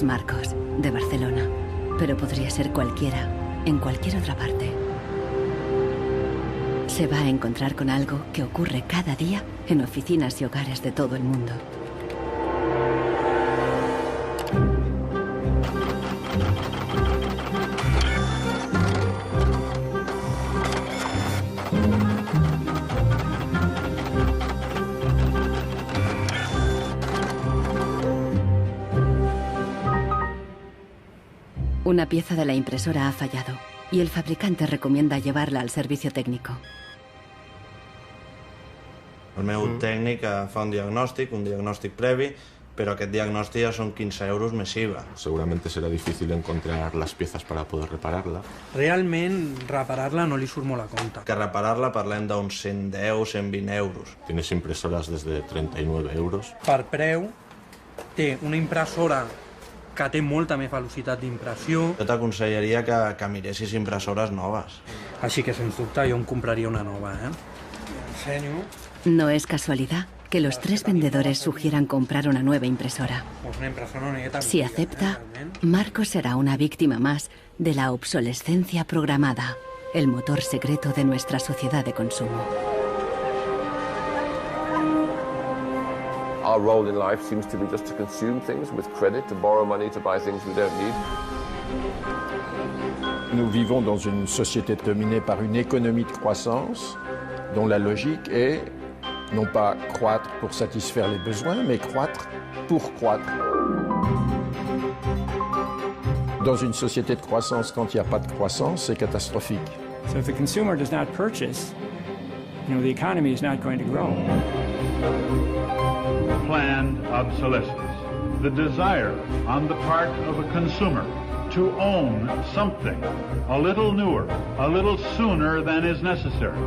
Es Marcos, de Barcelona, pero podría ser cualquiera, en cualquier otra parte. Se va a encontrar con algo que ocurre cada día en oficinas y hogares de todo el mundo. Una pieza de la impresora ha fallado y el fabricante recomienda llevarla al servicio técnico. El meu tècnic fa un diagnòstic previ, pero aquest diagnòstic ja són 15 euros més IVA. Seguramente será difícil encontrar las piezas para poder repararla. Realment, reparar-la no li surt molt a compte. Que reparar-la parlem d'uns 110, 120 euros. Tienes impresoras desde 39 euros. Per preu, té una impressora que té molta més velocitat d'impressió. Jo t'aconsellaria que miressis impressores noves. Així que, sens dubte, jo em compraria una nova, Ensenyo. No es casualidad que los tres vendedores sugieran comprar una nueva impresora. Si acepta, Marcos será una víctima más de la obsolescencia programada, el motor secreto de nuestra sociedad de consumo. Our role in life seems to be just to consume things with credit, to borrow money to buy things we don't need. Nous vivons dans une société dominée par une économie de croissance dont la logique est non pas croître pour satisfaire les besoins, mais croître pour croître. Dans une société de croissance, quand il n'y a pas de croissance, c'est catastrophique. So if the consumer does not purchase, the economy is not going to grow. Planned obsolescence, the desire on the part of a consumer to own something a little newer, a little sooner than is necessary.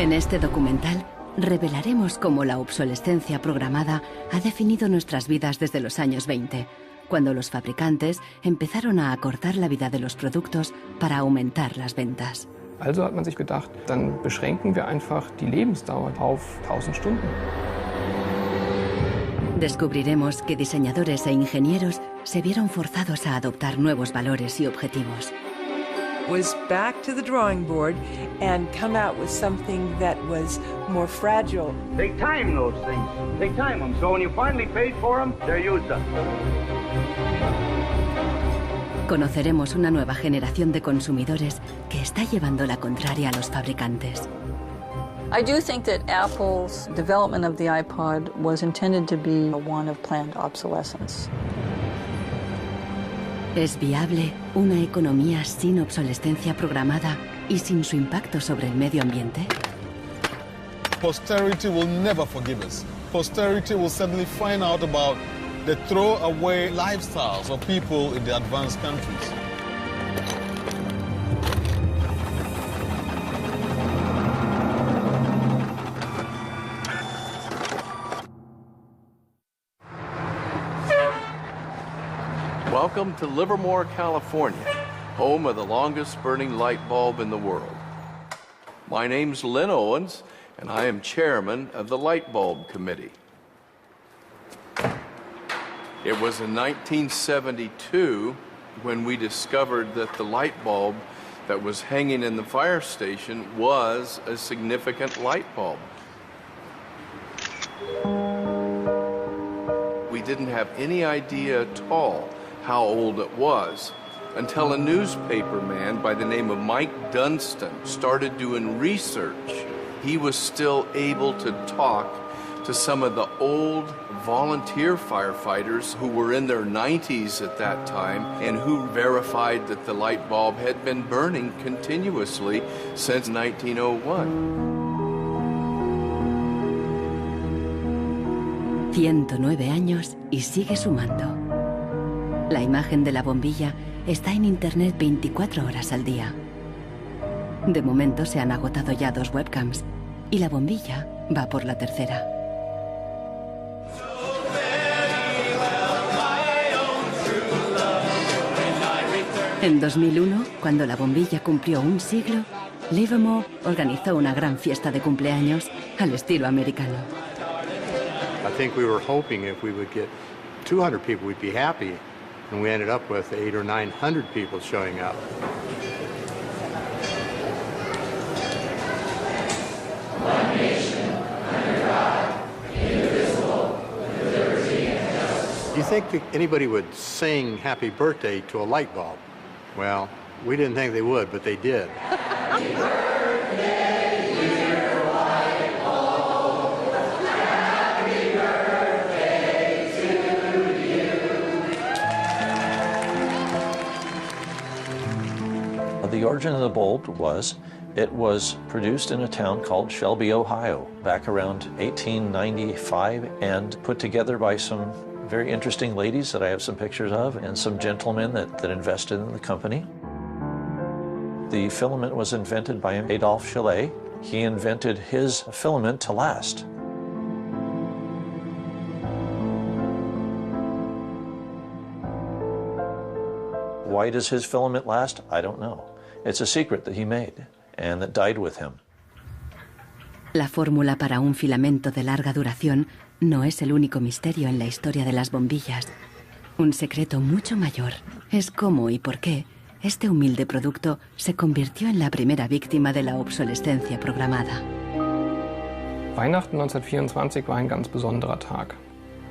En este documental revelaremos cómo la obsolescencia programada ha definido nuestras vidas desde los años 20, cuando los fabricantes empezaron a acortar la vida de los productos para aumentar las ventas. Also hat man sich gedacht, dann beschränken wir einfach die Lebensdauer auf 1000 Stunden. Descubriremos que diseñadores e ingenieros se vieron forzados a adoptar nuevos valores y objetivos. Was back to the drawing board and come out with something that was more fragile. They time those things. They time them. So when you finally paid for them, they're used up. Conoceremos una nueva generación de consumidores que está llevando la contraria a los fabricantes. I do think that Apple's development of the iPod was intended to be one of planned obsolescence. ¿Es viable una economía sin obsolescencia programada y sin su impacto sobre el medio ambiente? Posterity will never forgive us. Posterity will suddenly find out about the throwaway lifestyles of people in the advanced countries. Welcome to Livermore, California, home of the longest burning light bulb in the world. My name's Lynn Owens, and I am chairman of the Light Bulb Committee. It was in 1972 when we discovered that the light bulb that was hanging in the fire station was a significant light bulb. We didn't have any idea at all how old it was until a newspaper man by the name of Mike Dunstan started doing research. He was still able to talk to some of the old volunteer firefighters who were in their 90s at that time and who verified that the light bulb had been burning continuously since 1901. 109 años y sigue sumando. La imagen de la bombilla está en internet 24 horas al día. De momento se han agotado ya 2 webcams y la bombilla va por la tercera. En 2001, cuando la bombilla cumplió un siglo, Livermore organizó una gran fiesta de cumpleaños al estilo americano. I think we were hoping if we would get 200 people, we'd be happy. And we ended up with 800 or 900 people showing up. One nation, under God, indivisible, with liberty and justice. Do you think that anybody would sing happy birthday to a light bulb? Well, we didn't think they would, but they did. Happy birthday, dear light bulb. Happy birthday to you. The origin of the bulb was, it was produced in a town called Shelby, Ohio, back around 1895, and put together by some very interesting ladies that I have some pictures of, and some gentlemen that invested in the company. The filament was invented by Adolphe Chaillet. He invented his filament to last. Why does his filament last? I don't know. It's a secret that he made and that died with him. La fórmula para un filamento de larga duración no es el único misterio en la historia de las bombillas. Un secreto mucho mayor es cómo y por qué este humilde producto se convirtió en la primera víctima de la obsolescencia programada. Weihnachten 1924 war ein ganz besonderer Tag.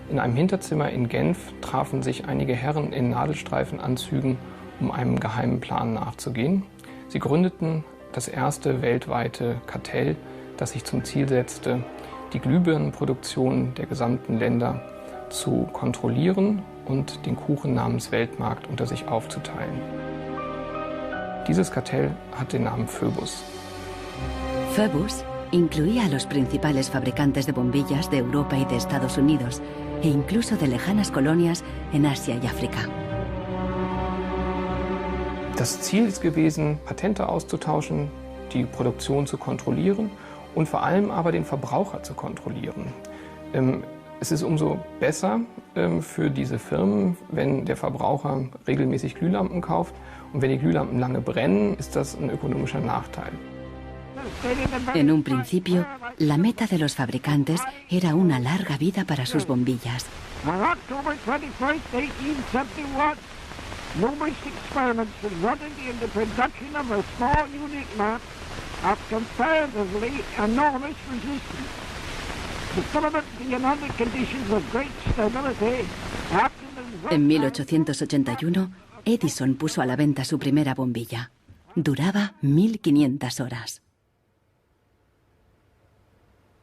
In einem Hinterzimmer in Genf trafen sich einige Herren in Nadelstreifenanzügen, um einem geheimen Plan nachzugehen. Sie gründeten das erste weltweite Kartell, das sich zum Ziel setzte, die Glühbirnenproduktion der gesamten Länder zu kontrollieren und den Kuchen namens Weltmarkt unter sich aufzuteilen. Dieses Kartell hat den Namen Phoebus. Phoebus incluía a los principales fabricantes de bombillas de Europa y de Estados Unidos, e incluso de lejanas colonias en Asia y África. Das Ziel ist gewesen, Patente auszutauschen, die Produktion zu kontrollieren und vor allem aber den Verbraucher zu kontrollieren. Es ist umso besser für diese Firmen, wenn der Verbraucher regelmäßig Glühlampen kauft, und wenn die Glühlampen lange brennen, ist das ein ökonomischer Nachteil. En un principio, la meta de los fabricantes era una larga vida para sus bombillas. On October 21st, 1871, numerous experiments resulted in the production of a small unit lamp of comparatively enormous resistance. The filament being under conditions of great stability after the... En 1881, Edison puso a la venta su primera bombilla. Duraba 1500 horas.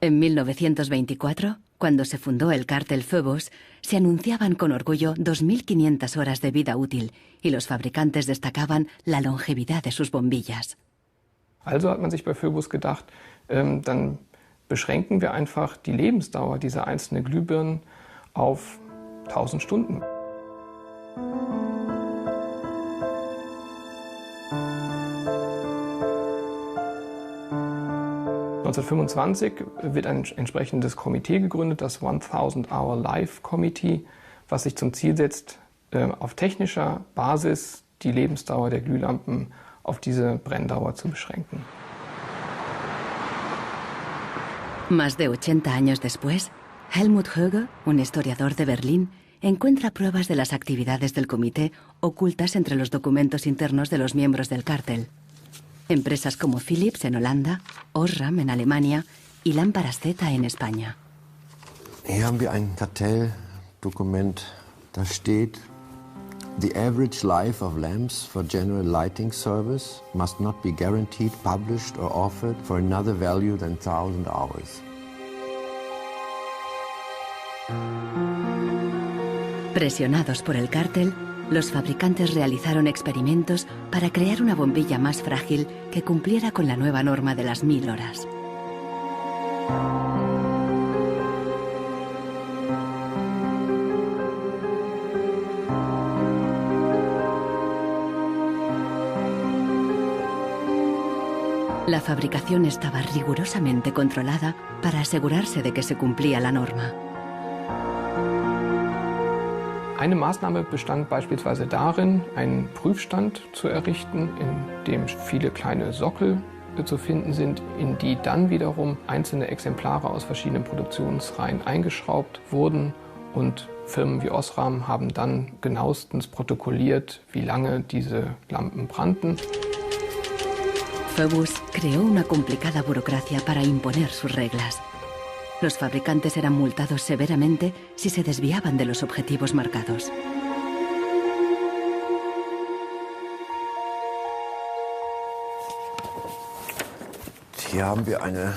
En 1924, cuando se fundó el cártel Phoebus, se anunciaban con orgullo 2500 horas de vida útil y los fabricantes destacaban la longevidad de sus bombillas. Also hat man sich bei Phoebus gedacht, dann beschränken wir einfach die Lebensdauer dieser einzelnen Glühbirnen auf 1000 Stunden. (1925) wird ein entsprechendes Komitee gegründet, das 1000 Hour Life Committee, was sich zum Ziel setzt, auf technischer Basis die Lebensdauer der Glühlampen auf diese Brenndauer zu beschränken. Más de 80 años después, Helmut Höge, un historiador de Berlín, encuentra pruebas de las actividades del comité ocultas entre los documentos internos de los miembros del cártel. Empresas como Philips en Holanda, Osram en Alemania y Lámparas Z en España. Hier haben wir ein Kartelldokument, da steht: The average life of lamps for general lighting service must not be guaranteed, published or offered for another value than 1000 hours. Presionados por el cártel, los fabricantes realizaron experimentos para crear una bombilla más frágil que cumpliera con la nueva norma de las 1000 horas. La fabricación estaba rigurosamente controlada para asegurarse de que se cumplía la norma. Eine Maßnahme bestand beispielsweise darin, einen Prüfstand zu errichten, in dem viele kleine Sockel zu finden sind, in die dann wiederum einzelne Exemplare aus verschiedenen Produktionsreihen eingeschraubt wurden und Firmen wie Osram haben dann genauestens protokolliert, wie lange diese Lampen brannten. Phoebus creó una complicada burocracia para imponer sus reglas. Los fabricantes eran multados severamente si se desviaban de los objetivos marcados. Hier haben wir eine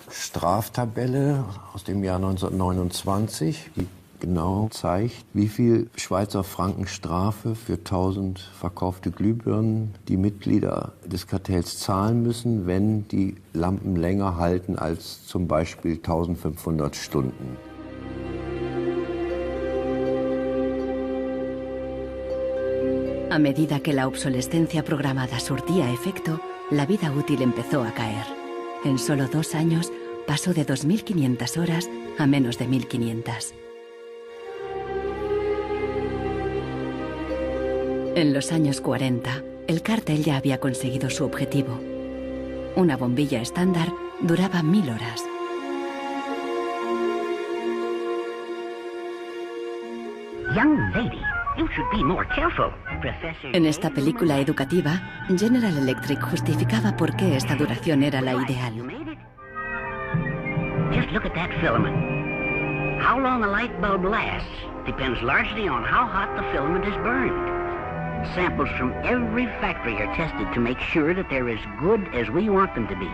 Straftabelle aus dem Jahr 1929, die genau zeigt, wie viel Schweizer Franken Strafe für 1000 verkaufte Glühbirnen die Mitglieder des Kartells zahlen müssen, wenn die Lampen länger halten als zum Beispiel 1500 Stunden. A medida que la obsolescencia programada surtía efecto, la vida útil empezó a caer. En solo 2 años pasó de 2.500 horas a menos de 1.500. En los años 40, el cártel ya había conseguido su objetivo. Una bombilla estándar duraba 1000 horas. Young lady, you should be more careful. Professor... En esta película educativa, General Electric justificaba por qué esta duración era la ideal. Just look at that filament. How long a light bulb lasts depends largely on how hot the filament is burned. Samples from every factory are tested to make sure that they're as good as we want them to be.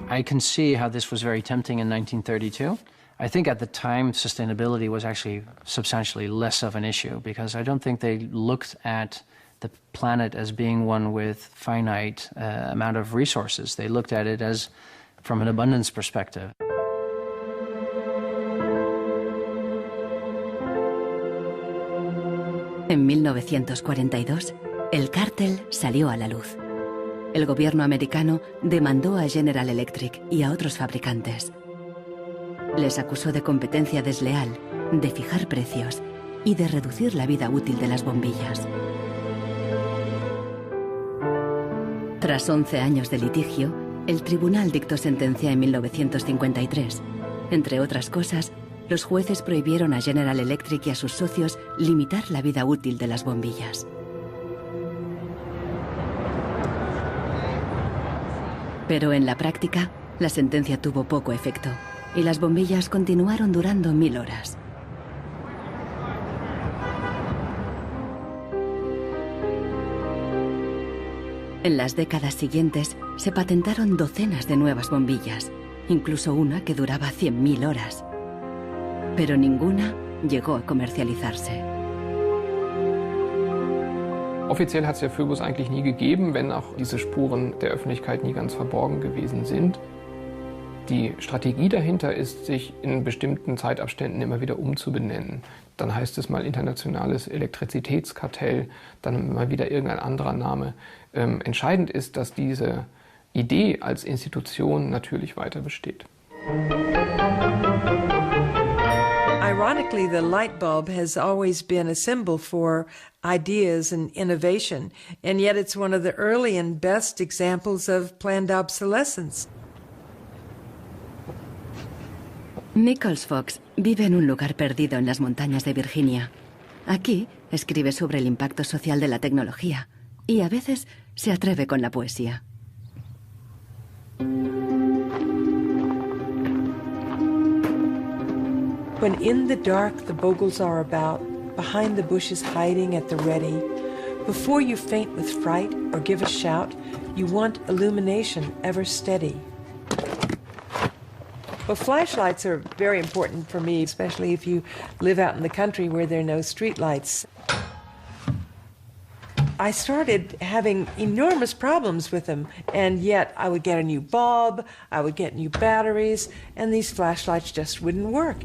I can see how this was very tempting in 1932. I think at the time sustainability was actually substantially less of an issue because I don't think they looked at the planet as being one with finite amount of resources. They looked at it as from an abundance perspective. En 1942, el cártel salió a la luz. El gobierno americano demandó a General Electric y a otros fabricantes. Les acusó de competencia desleal, de fijar precios y de reducir la vida útil de las bombillas. Tras 11 años de litigio, el tribunal dictó sentencia en 1953. Entre otras cosas, los jueces prohibieron a General Electric y a sus socios limitar la vida útil de las bombillas. Pero en la práctica, la sentencia tuvo poco efecto y las bombillas continuaron durando 1000 horas. En las décadas siguientes se patentaron docenas de nuevas bombillas, incluso una que duraba 100.000 horas. Pero ninguna llegó a comercializarse. Offiziell hat es ja Phoebus eigentlich nie gegeben, wenn auch diese Spuren der Öffentlichkeit nie ganz verborgen gewesen sind. Die Strategie dahinter ist, sich in bestimmten Zeitabständen immer wieder umzubenennen. Dann heißt es mal internationales Elektrizitätskartell, dann mal wieder irgendein anderer Name. Entscheidend ist, dass diese Idee als Institution natürlich weiter besteht. Ironically, the light bulb has always been a symbol for ideas and innovation, and yet it's one of the early and best examples of planned obsolescence. Nichols Fox vive en un lugar perdido en las montañas de Virginia. Aquí escribe sobre el impacto social de la tecnología y a veces se atreve con la poesía. When in the dark the bogles are about, behind the bushes hiding at the ready, before you faint with fright or give a shout, you want illumination ever steady. Well, flashlights are very important for me, especially if you live out in the country where there are no street lights. I started having enormous problems with them, and yet I would get a new bulb, I would get new batteries, and these flashlights just wouldn't work.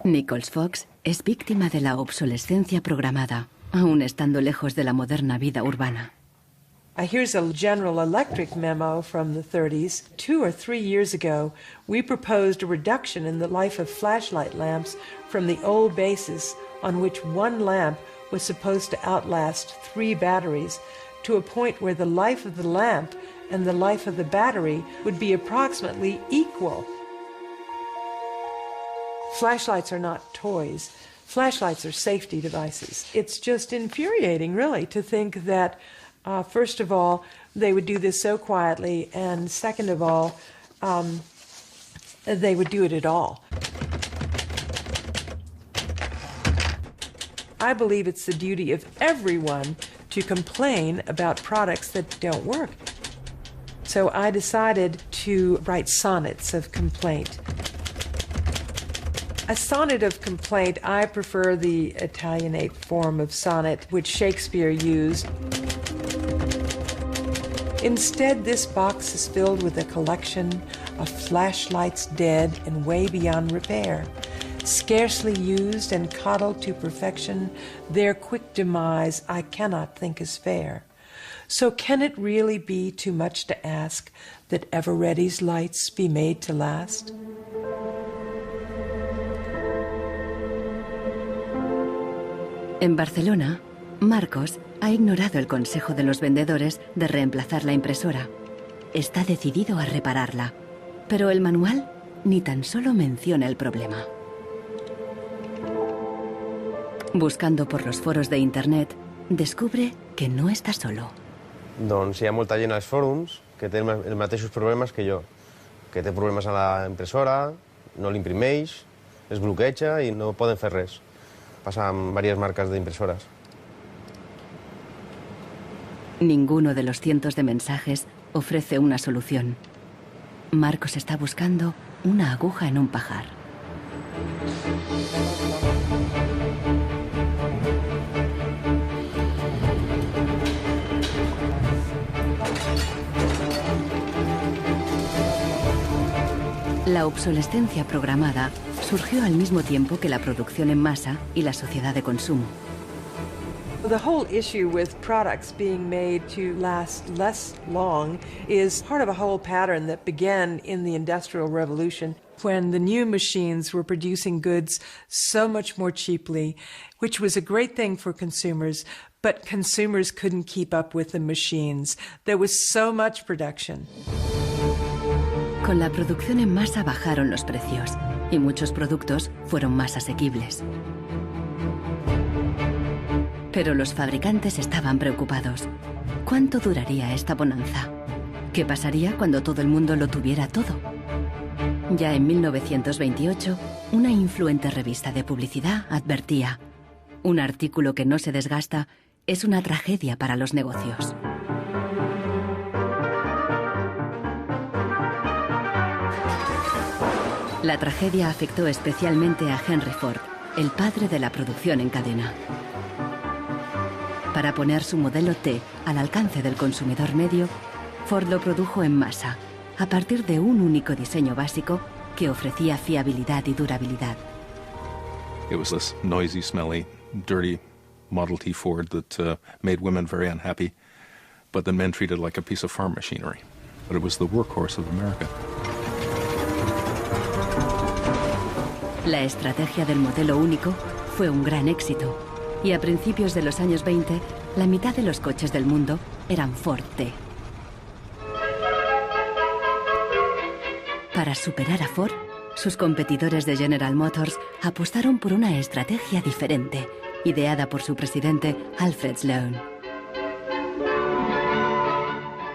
Nichols Fox es víctima de la obsolescencia programada, aún estando lejos de la moderna vida urbana. Here's a General Electric memo from the 30s. 2 or 3 years ago, we proposed a reduction in the life of flashlight lamps from the old basis on which one lamp was supposed to outlast 3 batteries to a point where the life of the lamp and the life of the battery would be approximately equal. Flashlights are not toys. Flashlights are safety devices. It's just infuriating, really, to think that, first of all, they would do this so quietly, and second of all, they would do it at all. I believe it's the duty of everyone to complain about products that don't work. So I decided to write sonnets of complaint. A sonnet of complaint, I prefer the Italianate form of sonnet, which Shakespeare used. Instead, this box is filled with a collection of flashlights dead and way beyond repair. Scarcely used and coddled to perfection, their quick demise I cannot think is fair. So can it really be too much to ask that Ever-Ready's lights be made to last? En Barcelona, Marcos ha ignorado el consejo de los vendedores de reemplazar la impresora. Está decidido a repararla, pero el manual ni tan solo menciona el problema. Buscando por los foros de internet, descubre que no está solo. Doncs hi ha molta gent als fòrums que té els mateixos problemes que jo, que té problemes a la impressora, no l'imprimeix, es bloqueja i no poden fer res. Pasa en varias marcas de impresoras. Ninguno de los cientos de mensajes ofrece una solución. Marcos está buscando una aguja en un pajar. La obsolescencia programada surgió al mismo tiempo que la producción en masa y la sociedad de consumo. The whole issue with products being made to last less long is part of a whole pattern that began in the Industrial Revolution, when the new machines were producing goods so much more cheaply, which was a great thing for consumers, but consumers couldn't keep up with the machines. There was so much production. Con la producción en masa bajaron los precios y muchos productos fueron más asequibles. Pero los fabricantes estaban preocupados. ¿Cuánto duraría esta bonanza? ¿Qué pasaría cuando todo el mundo lo tuviera todo? Ya en 1928, una influente revista de publicidad advertía: un artículo que no se desgasta es una tragedia para los negocios. La tragedia afectó especialmente a Henry Ford, el padre de la producción en cadena. Para poner su modelo T al alcance del consumidor medio, Ford lo produjo en masa, a partir de un único diseño básico que ofrecía fiabilidad y durabilidad. It was this noisy, smelly, dirty Model T Ford that made women very unhappy, but the men treated like a piece of farm machinery. But it was the workhorse of America. La estrategia del modelo único fue un gran éxito, y a principios de los años 20, la mitad de los coches del mundo eran Ford T. Para superar a Ford, sus competidores de General Motors apostaron por una estrategia diferente, ideada por su presidente Alfred Sloan.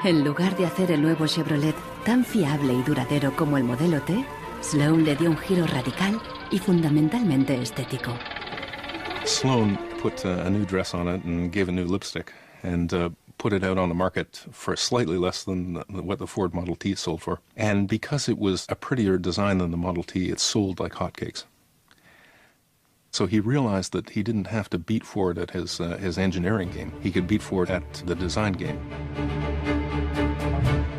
En lugar de hacer el nuevo Chevrolet tan fiable y duradero como el modelo T, Sloan le dio un giro radical y fundamentalmente estético. Sloan put a new dress on it and gave a new lipstick and put it out on the market for slightly less than what the Ford Model T sold for. And because it was a prettier design than the Model T, it sold like hotcakes. So he realized that he didn't have to beat Ford at his engineering game. He could beat Ford at the design game.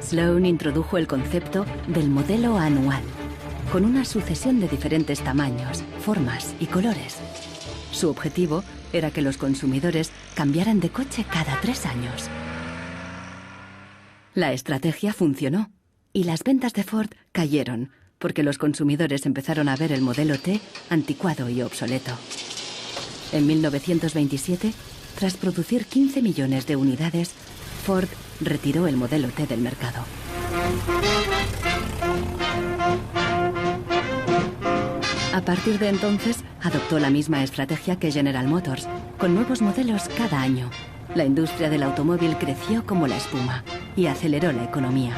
Sloan introdujo el concepto del modelo anual, con una sucesión de diferentes tamaños, formas y colores. Su objetivo era que los consumidores cambiaran de coche cada 3 años. La estrategia funcionó y las ventas de Ford cayeron porque los consumidores empezaron a ver el modelo T anticuado y obsoleto. En 1927, tras producir 15 millones de unidades, Ford retiró el modelo T del A partir de entonces, adoptó la misma estrategia que General Motors, con nuevos modelos cada año. La industria del automóvil creció como la espuma y aceleró la economía.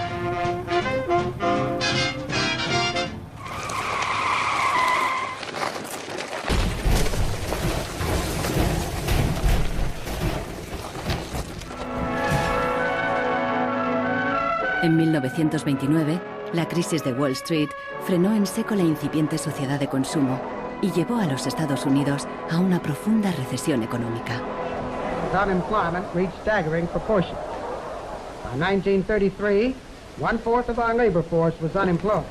En 1929, la crisis de Wall Street frenó en seco la incipiente sociedad de consumo y llevó a los Estados Unidos a una profunda recesión económica. Unemployment reached staggering proportions. By 1933, 1/4 of our labor force was unemployed.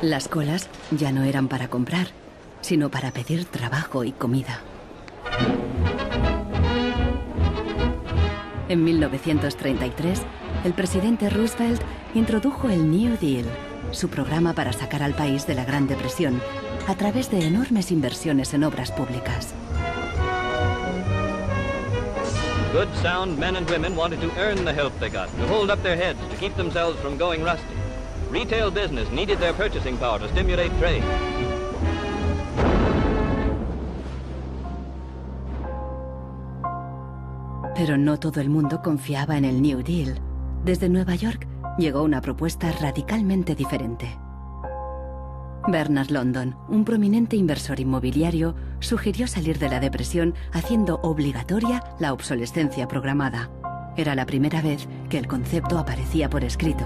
Las colas ya no eran para comprar, sino para pedir trabajo y comida. En 1933, el presidente Roosevelt introdujo el New Deal, su programa para sacar al país de la Gran Depresión, a través de enormes inversiones en obras públicas. Good, sound men and women wanted to earn the help they got, to hold up their heads, to keep themselves from going rusty. Retail business needed their purchasing power to stimulate trade. Pero no todo el mundo confiaba en el New Deal. Desde Nueva York llegó una propuesta radicalmente diferente. Bernard London, un prominente inversor inmobiliario, sugirió salir de la depresión haciendo obligatoria la obsolescencia programada. Era la primera vez que el concepto aparecía por escrito.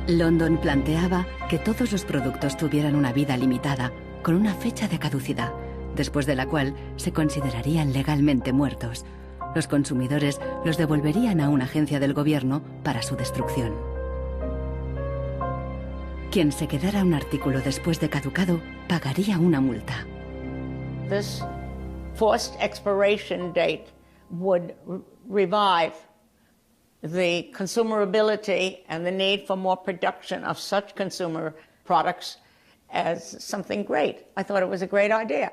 London planteaba que todos los productos tuvieran una vida limitada, con una fecha de caducidad, después de la cual se considerarían legalmente muertos. Los consumidores los devolverían a una agencia del gobierno para su destrucción. Quien se quedara un artículo después de caducado pagaría una multa. This forced expiration date would revive the consumerability and the need for more production of such consumer products as something great. I thought it was a great idea.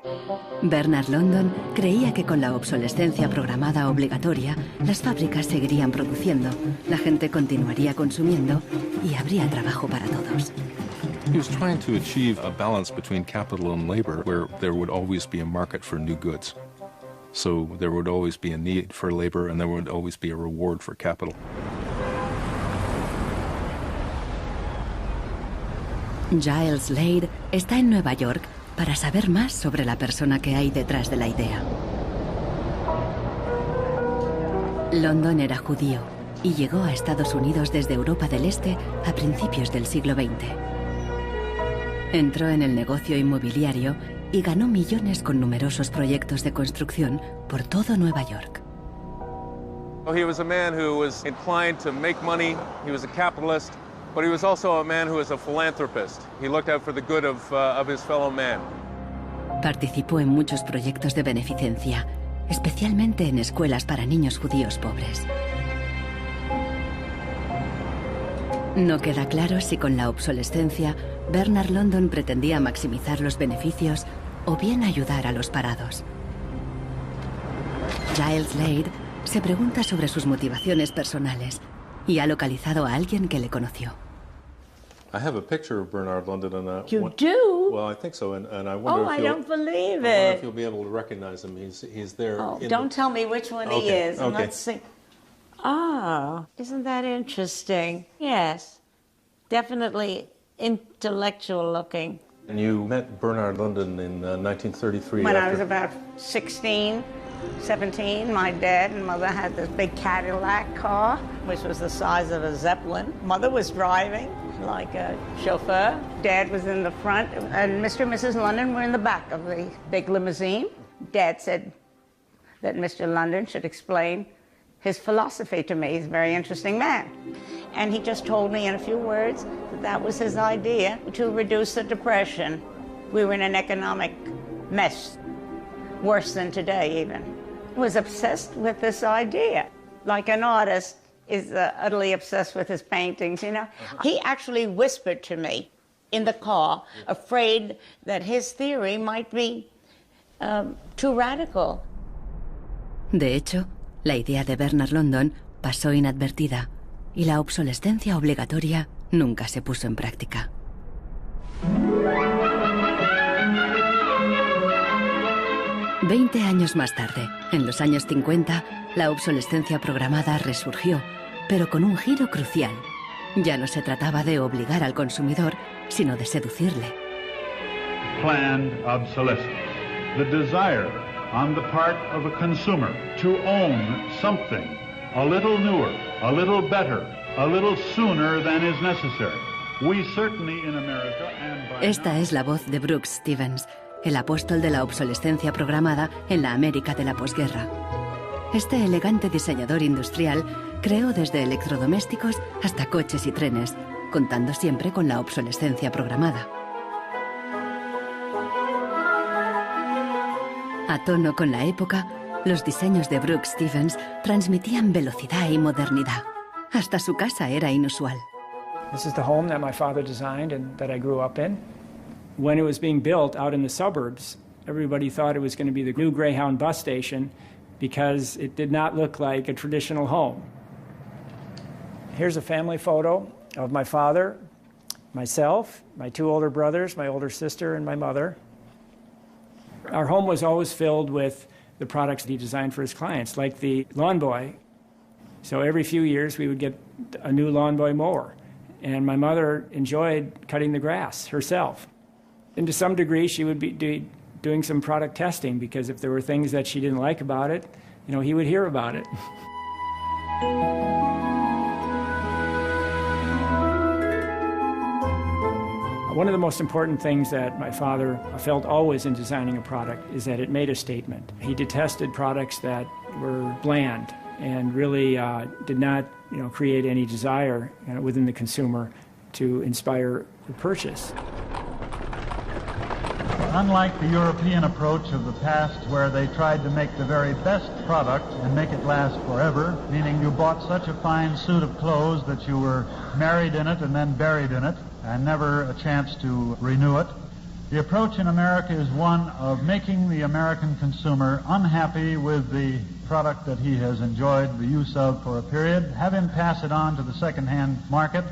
Bernard London creía que con la obsolescencia programada obligatoria, las fábricas seguirían produciendo, la gente continuaría consumiendo y habría trabajo para todos. He was trying to achieve a balance between capital and labor where there would always be a market for new goods. So there would always be a need for labor and there would always be a reward for capital. Giles Slade está en Nueva York para saber más sobre la persona que hay detrás de la idea. London era judío y llegó a Estados Unidos desde Europa del Este a principios del siglo XX. Entró en el negocio inmobiliario y ganó millones con numerosos proyectos de construcción por todo Nueva York. He was a man who was inclined to make money. He was a capitalist. But he was also a man who was a philanthropist. He looked out for the good of his fellow man. Participó en muchos proyectos de beneficencia, especialmente en escuelas para niños judíos pobres. No queda claro si con la obsolescencia Bernard London pretendía maximizar los beneficios o bien ayudar a los parados. Giles Slade se pregunta sobre sus motivaciones personales y ha localizado a alguien que le conoció. I have a picture of Bernard London and You do? Well, I think so, and I wonder I don't believe I wonder it. if you'll be able to recognize him. He's there. Oh, in don't tell me which one he Okay, is. And okay. let's see. Oh, isn't that interesting? Yes, definitely intellectual looking. And you met Bernard London in 1933. When I after- was about 16, 17, my dad and mother had this big Cadillac car, which was the size of a Zeppelin. Mother was driving like a chauffeur. Dad was in the front, and Mr. and Mrs. London were in the back of the big limousine. Dad said that Mr. London should explain his philosophy to me. He's a very interesting man. And he just told me in a few words that that was his idea to reduce the depression. We were in an economic mess, worse than today even. He was obsessed with this idea. Like an artist is utterly obsessed with his paintings, you know. He actually whispered to me in the car, afraid that his theory might be too radical. De hecho, la idea de Bernard London pasó inadvertida y la obsolescencia obligatoria nunca se puso en práctica. 20 años más tarde, en los años 50, la obsolescencia programada resurgió, pero con un giro crucial. Ya no se trataba de obligar al consumidor, sino de seducirle. Planned obsolescence. The desire on the part of a consumer to own something a little newer, a little better, a little sooner than is necessary. We certainly in America and by Esta es la voz de Brooks Stevens, el apóstol de la obsolescencia programada en la América de la posguerra. Este elegante diseñador industrial creó desde electrodomésticos hasta coches y trenes, contando siempre con la obsolescencia programada. A tono con la época, los diseños de Brooks Stevens transmitían velocidad y modernidad. Hasta su casa era inusual. This is the home that my father designed and that I grew up in. When it was being built out in the suburbs, everybody thought it was going to be the new Greyhound bus station because it did not look like a traditional home. Here's a family photo of my father, myself, my two older brothers, my older sister, and my mother. Our home was always filled with the products he designed for his clients, like the Lawn Boy. So every few years we would get a new Lawn Boy mower. And my mother enjoyed cutting the grass herself. And to some degree, she would be doing some product testing, because if there were things that she didn't like about it, you know, he would hear about it. One of the most important things that my father felt always in designing a product is that it made a statement. He detested products that were bland and really did not, create any desire within the consumer to inspire the purchase. Unlike the European approach of the past, where they tried to make the very best product and make it last forever, meaning you bought such a fine suit of clothes that you were married in it and then buried in it, and never a chance to renew it, the approach in America is one of making the American consumer unhappy with the product that he has enjoyed the use of for a period, have him pass it on to the second-hand market,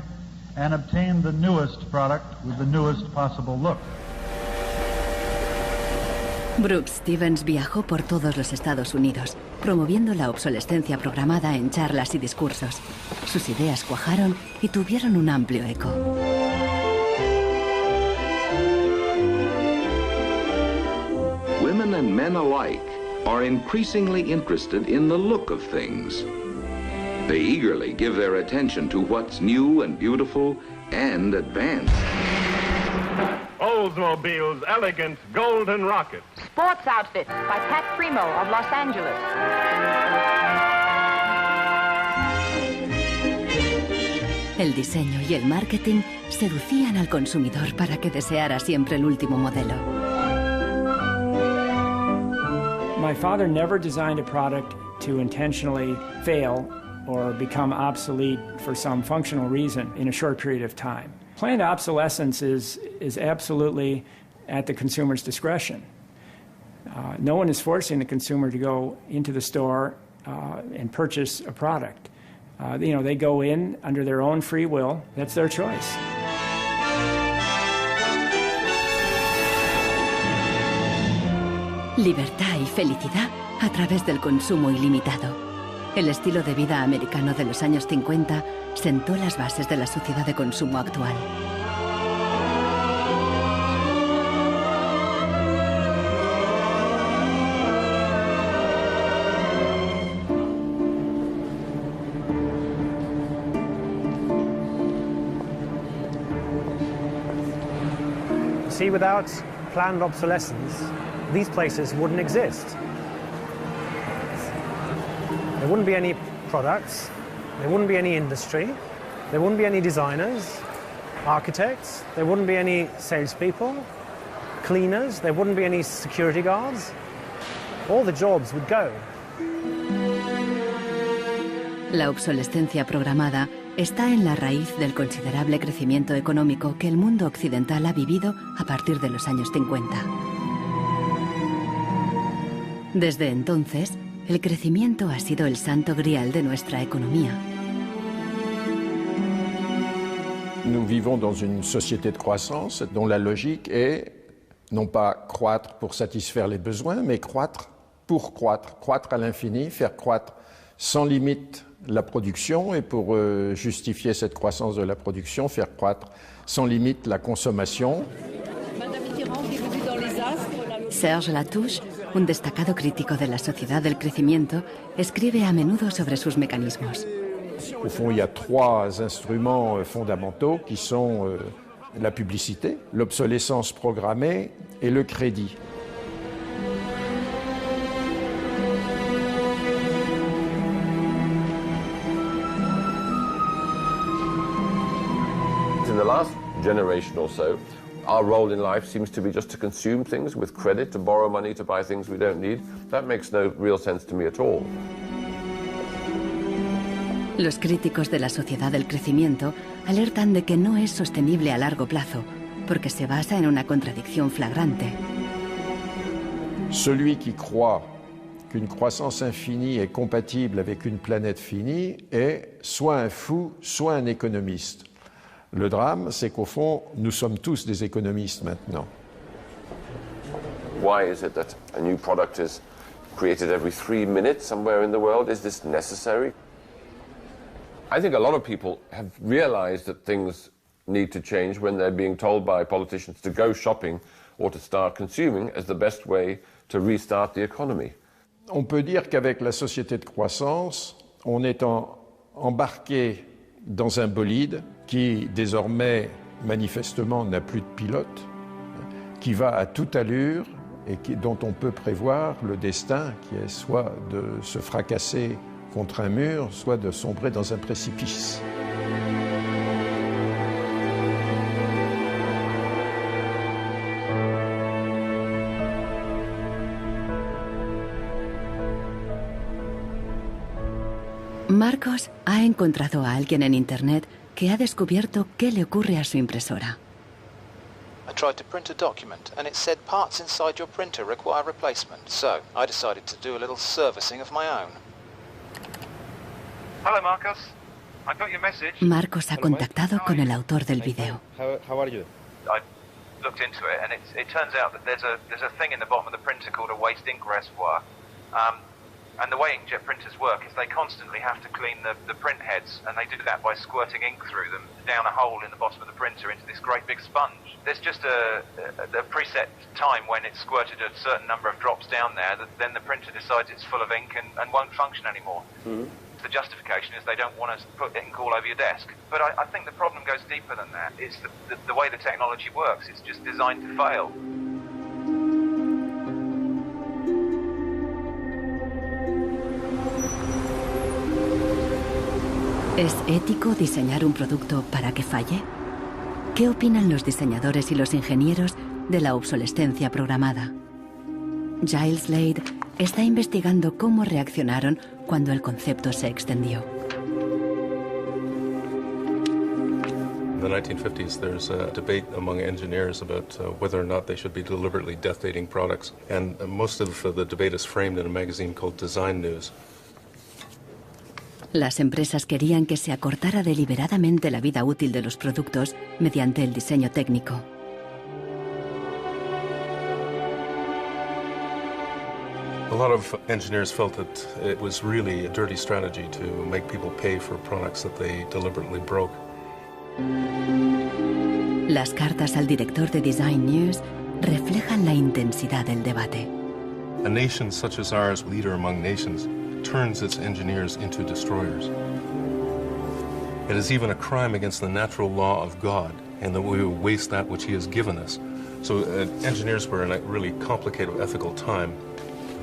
and obtain the newest product with the newest possible look. Brooks Stevens viajó por todos los Estados Unidos, promoviendo la obsolescencia programada en charlas y discursos. Sus ideas cuajaron y tuvieron un amplio eco. Women and men alike are increasingly interested in the look of things. They eagerly give their attention to what's new and beautiful and advanced. Oldsmobile's elegant golden rocket. Sports outfits by Pat Primo of Los Angeles. El diseño y el marketing seducían al consumidor para que deseara siempre el último modelo. My father never designed a product to intentionally fail or become obsolete for some functional reason in a short period of time. Planned obsolescence is absolutely at the consumer's discretion. No one is forcing the consumer to go into the store and purchase a product. They go in under their own free will. That's their choice. Libertad y felicidad a través del consumo ilimitado. El estilo de vida americano de los años 50 sentó las bases de la sociedad de consumo actual. See, without planned obsolescence, these places wouldn't exist. There wouldn't be any products, there wouldn't be any industry, there wouldn't be any designers, architects, there wouldn't be any salespeople, cleaners, there wouldn't be any security guards. All the jobs would go. La obsolescencia programada está en la raíz del considerable crecimiento económico que el mundo occidental ha vivido a partir de los años 50. Desde entonces, el crecimiento ha sido el santo grial de nuestra economía. Nous vivons dans une société de croissance dont la logique est Non pas croître pour satisfaire les besoins, mais croître pour croître, croître à l'infini, faire croître sans limite la production, et pour justifier cette croissance de la production, faire croître sans limite la consommation. Serge Latouche, un destacado crítico de la sociedad del crecimiento, escribe a menudo sobre sus mecanismos. Au fond, il y a trois instruments fondamentaux qui sont la publicité, l'obsolescence programmée et le crédit. In the last generation or so, our role in life seems to be just to consume things with credit, to borrow money to buy things we don't need. That makes no real sense to me at all. Los críticos de la sociedad del crecimiento alertan de que no es sostenible a largo plazo, porque se basa en una contradicción flagrante. Celui qui croit qu'une croissance infinie est compatible avec une planète finie est soit un fou, soit un économiste. Le drame, c'est qu'au fond, nous sommes tous des économistes maintenant. Why is it that a new product is created every 3 minutes somewhere in the world? Is this necessary? I think a lot of people have realized that things need to change when they're being told by politicians to go shopping or to start consuming as the best way to restart the economy. On peut dire qu'avec la société de croissance, on est embarqué dans un bolide qui désormais manifestement n'a plus de pilote, qui va à toute allure et dont on peut prévoir le destin, qui est soit de se fracasser contre un mur, soit de sombrer dans un précipice. Marcos ha encontrado a alguien en Internet que ha descubierto qué le ocurre a su impresora. I tried to print a document and it said parts inside your printer require replacement, so I decided to do a little servicing of my own. Hello, Marcos. I got your message. Marcos ha contactado con el autor del video. How are you? I looked into it, and it turns out that there's a thing in the bottom of the printer called a waste ink reservoir. And the way inkjet printers work is they constantly have to clean the print heads, and they do that by squirting ink through them down a hole in the bottom of the printer into this great big sponge. There's just a preset time when it's squirted a certain number of drops down there that then the printer decides it's full of ink and won't function anymore. Mm-hmm. The justification is they don't want to put ink all over your desk. But I think the problem goes deeper than that. It's the way the technology works. It's just designed to fail. ¿Es ético diseñar un producto para que falle? ¿Qué opinan los diseñadores y los ingenieros de la obsolescencia programada? Giles Slade está investigando cómo reaccionaron cuando el concepto se extendió. In the 1950s, there's a debate among engineers about whether or not they should be deliberately death dating products, and most of the debate is framed in a magazine called Design News. Las empresas querían que se acortara deliberadamente la vida útil de los productos mediante el diseño técnico. A lot of engineers felt that it was really a dirty strategy to make people pay for products that they deliberately broke. Las cartas al director de Design News reflejan la intensidad del debate. A nation such as ours, leader among nations, turns its engineers into destroyers. It is even a crime against the natural law of God, and that we waste that which He has given us. So engineers were in a really complicated ethical time.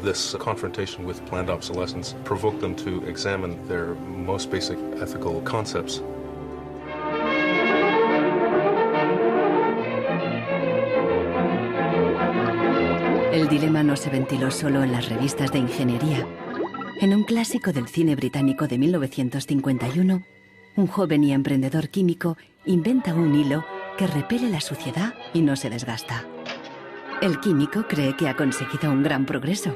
This confrontation with planned obsolescence provoked them to examine their most basic ethical concepts. El dilema no se ventiló solo en las revistas de ingeniería. En un clásico del cine británico de 1951, un joven y emprendedor químico inventa un hilo que repele la suciedad y no se desgasta. El químico cree que ha conseguido un gran progreso.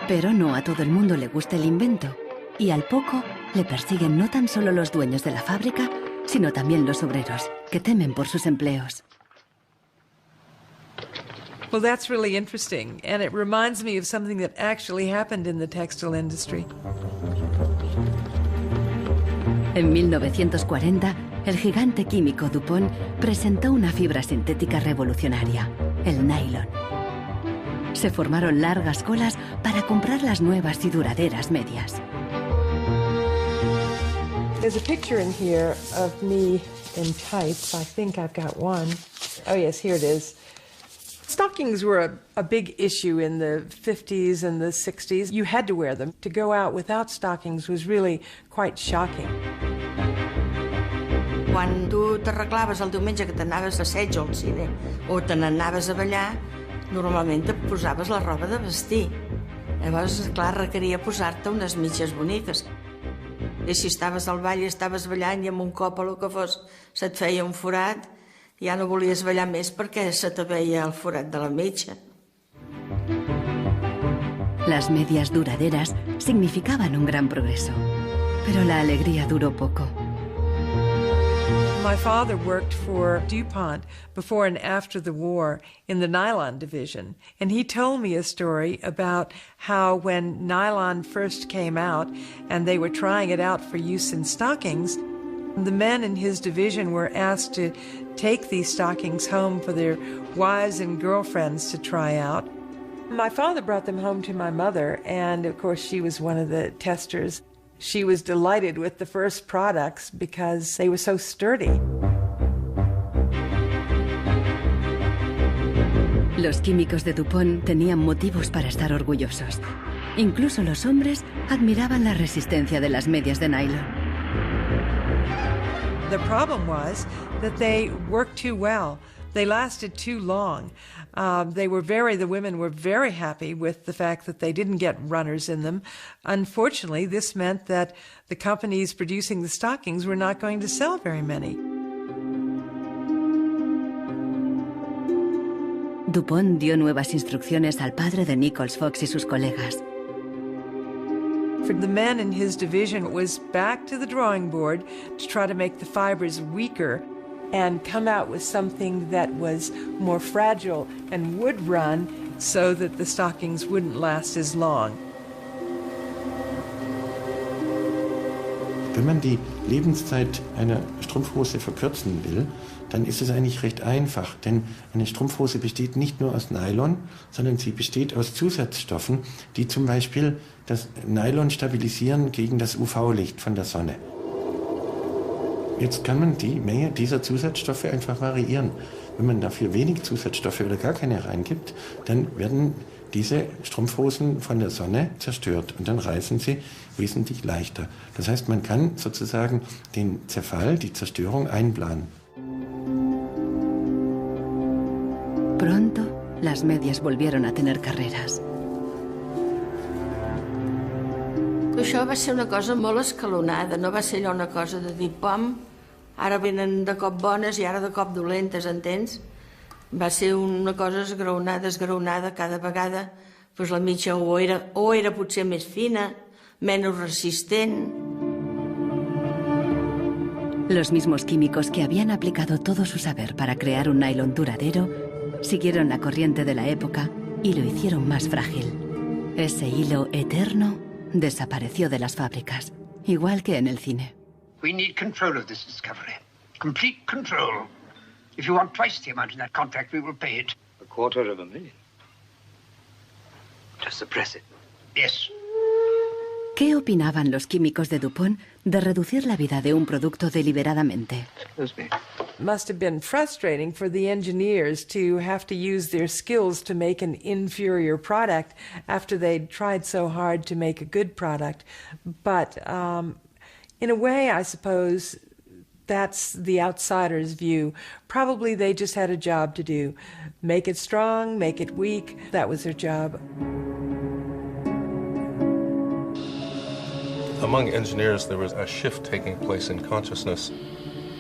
Pero no a todo el mundo le gusta el invento, y al poco le persiguen no tan solo los dueños de la fábrica, sino también los obreros, que temen por sus empleos. Well, that's really interesting, and it reminds me of something that actually happened in the textile industry. En 1940, el gigante químico DuPont presentó una fibra sintética revolucionaria, el nylon. Se formaron largas colas para comprar las nuevas y duraderas medias. There's a picture in here of me in tights. I think I've got one. Oh yes, here it is. Stockings were a big issue in the 50s and the 60s. You had to wear them. To go out without stockings was really quite shocking. Quan tu t'arreglaves el diumenge que t'anaves a assaig o al cine o te n'anaves a ballar, normalment te posaves la roba de vestir. Llavors, clar, requeria posar-te unes mitges boniques. I si estaves al ball i estaves ballant i amb un cop o el que fos se't feia un forat, ja no volies ballar més perquè se te veia el forat de la mitja. Las medias duraderas significaban un gran progreso, pero la alegría duró poco. My father worked for DuPont before and after the war in the nylon division, and he told me a story about how when nylon first came out and they were trying it out for use in stockings, the men in his division were asked to take these stockings home for their wives and girlfriends to try out. My father brought them home to my mother, and of course she was one of the testers. She was delighted with the first products because they were so sturdy. Los químicos de DuPont tenían motivos para estar orgullosos. Incluso los hombres admiraban la resistencia de las medias de nylon. The problem was that they worked too well. They lasted too long. The women were very happy with the fact that they didn't get runners in them. Unfortunately, this meant that the companies producing the stockings were not going to sell very many. DuPont dio nuevas instrucciones al padre de Nichols Fox y sus colegas. For the men in his division, it was back to the drawing board to try to make the fibers weaker and come out with something that was more fragile and would run so that the stockings wouldn't last as long. Wenn man die Lebenszeit einer Strumpfhose verkürzen will, dann ist es eigentlich recht einfach, denn eine Strumpfhose besteht nicht nur aus Nylon, sondern sie besteht aus Zusatzstoffen, die zum Beispiel das Nylon stabilisieren gegen das UV-Licht von der Sonne. Jetzt kann man die Menge dieser Zusatzstoffe einfach variieren. Wenn man dafür wenig Zusatzstoffe oder gar keine reingibt, dann werden diese Strumpfhosen von der Sonne zerstört und dann reißen sie wesentlich leichter. Das heißt, man kann sozusagen den Zerfall, die Zerstörung einplanen. Pronto, las medias volvieron a tener carreras. Això va ser una cosa molt escalonada, no va ser allò una cosa de dir, pom, ara venen de cop bones i ara de cop dolentes, entens? Va ser una cosa esgraonada cada vegada, doncs la mitja o era potser més fina, menos resistent. Los mismos químicos que habían aplicado todo su saber para crear un nylon duradero siguieron la corriente de la época y lo hicieron más frágil. Ese hilo eterno desapareció de las fábricas, igual que en el cine. We need control of this discovery. Complete control. If you want twice the amount in that contract, we will pay it. $250,000. To suppress it. Yes. ¿Qué opinaban los químicos de DuPont de reducir la vida de un producto deliberadamente? Must have been frustrating for the engineers to have to use their skills to make an inferior product after they'd tried so hard to make a good product. But in a way, I suppose that's the outsider's view. Probably they just had a job to do. Make it strong, make it weak. That was their job. Among engineers, there was a shift taking place in consciousness.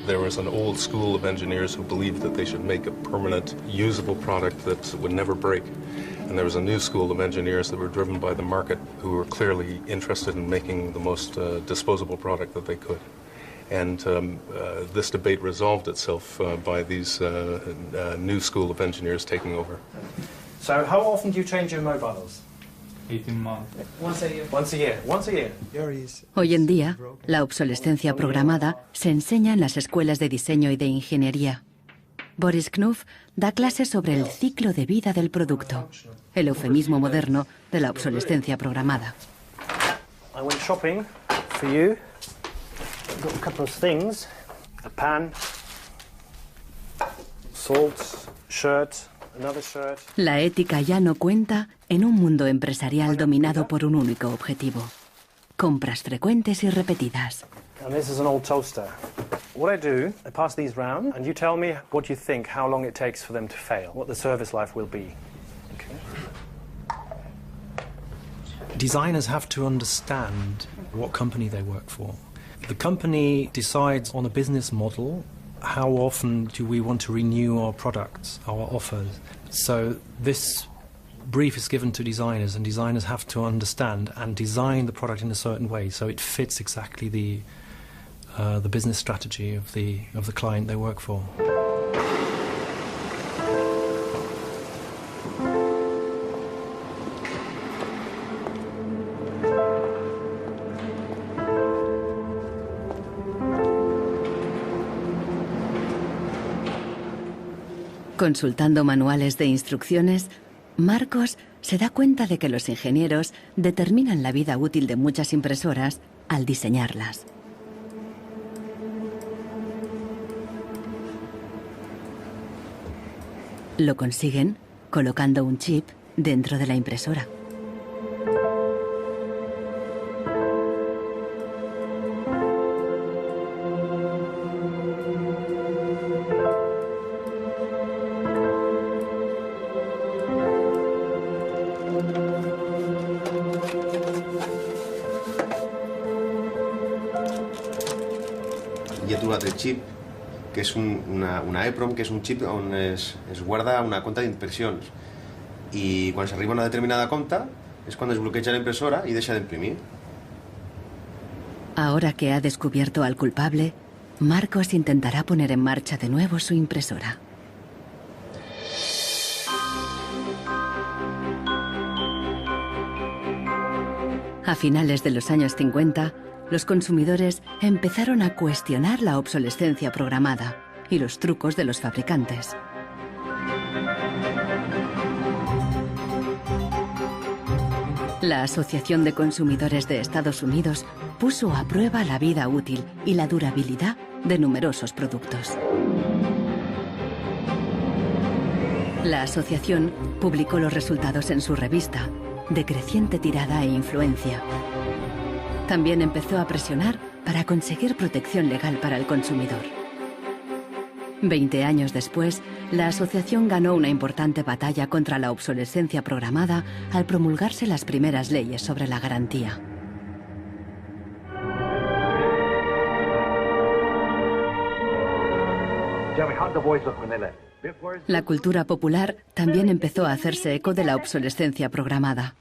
There was an old school of engineers who believed that they should make a permanent, usable product that would never break. And there was a new school of engineers that were driven by the market who were clearly interested in making the most disposable product that they could. And this debate resolved itself by these new school of engineers taking over. So how often do you change your mobiles? 18 months. Once a year. Once a year. Once a year. Hoy en día, la obsolescencia programada se enseña en las escuelas de diseño y de ingeniería. Boris Knuff da clases sobre el ciclo de vida del producto, el eufemismo moderno de la obsolescencia programada. I went shopping for you. Got a couple of things: a pan, salt, shirt, another shirt. La ética ya no cuenta en un mundo empresarial dominado por un único objetivo: compras frecuentes y repetidas. And this is an old toaster. What I do, I pass these round, and you tell me what you think, how long it takes for them to fail, what the service life will be. Okay. Designers have to understand what company they work for. The company decides on a business model, how often do we want to renew our products, our offers. So this brief is given to designers, and designers have to understand and design the product in a certain way so it fits exactly the business strategy of the client they work for. Consultando manuales de instrucciones, Marcos se da cuenta de que los ingenieros determinan la vida útil de muchas impresoras al diseñarlas. Lo consiguen colocando un chip dentro de la impresora. Hi ha trobat el xip, que és una EEPROM, que és un xip on es guarda una compta d'impressions. I quan s'arriba a una determinada compta és quan es bloqueja la impresora y deja de imprimir. Ahora que ha descubierto al culpable, Marcos intentará poner en marcha de nuevo su impresora. A finales de los años 50, los consumidores empezaron a cuestionar la obsolescencia programada y los trucos de los fabricantes. La Asociación de Consumidores de Estados Unidos puso a prueba la vida útil y la durabilidad de numerosos productos. La asociación publicó los resultados en su revista, de creciente tirada e influencia. También empezó a presionar para conseguir protección legal para el consumidor. 20 años después, la asociación ganó una importante batalla contra la obsolescencia programada al promulgarse las primeras leyes sobre la garantía. La cultura popular también empezó a hacerse eco de la obsolescencia programada.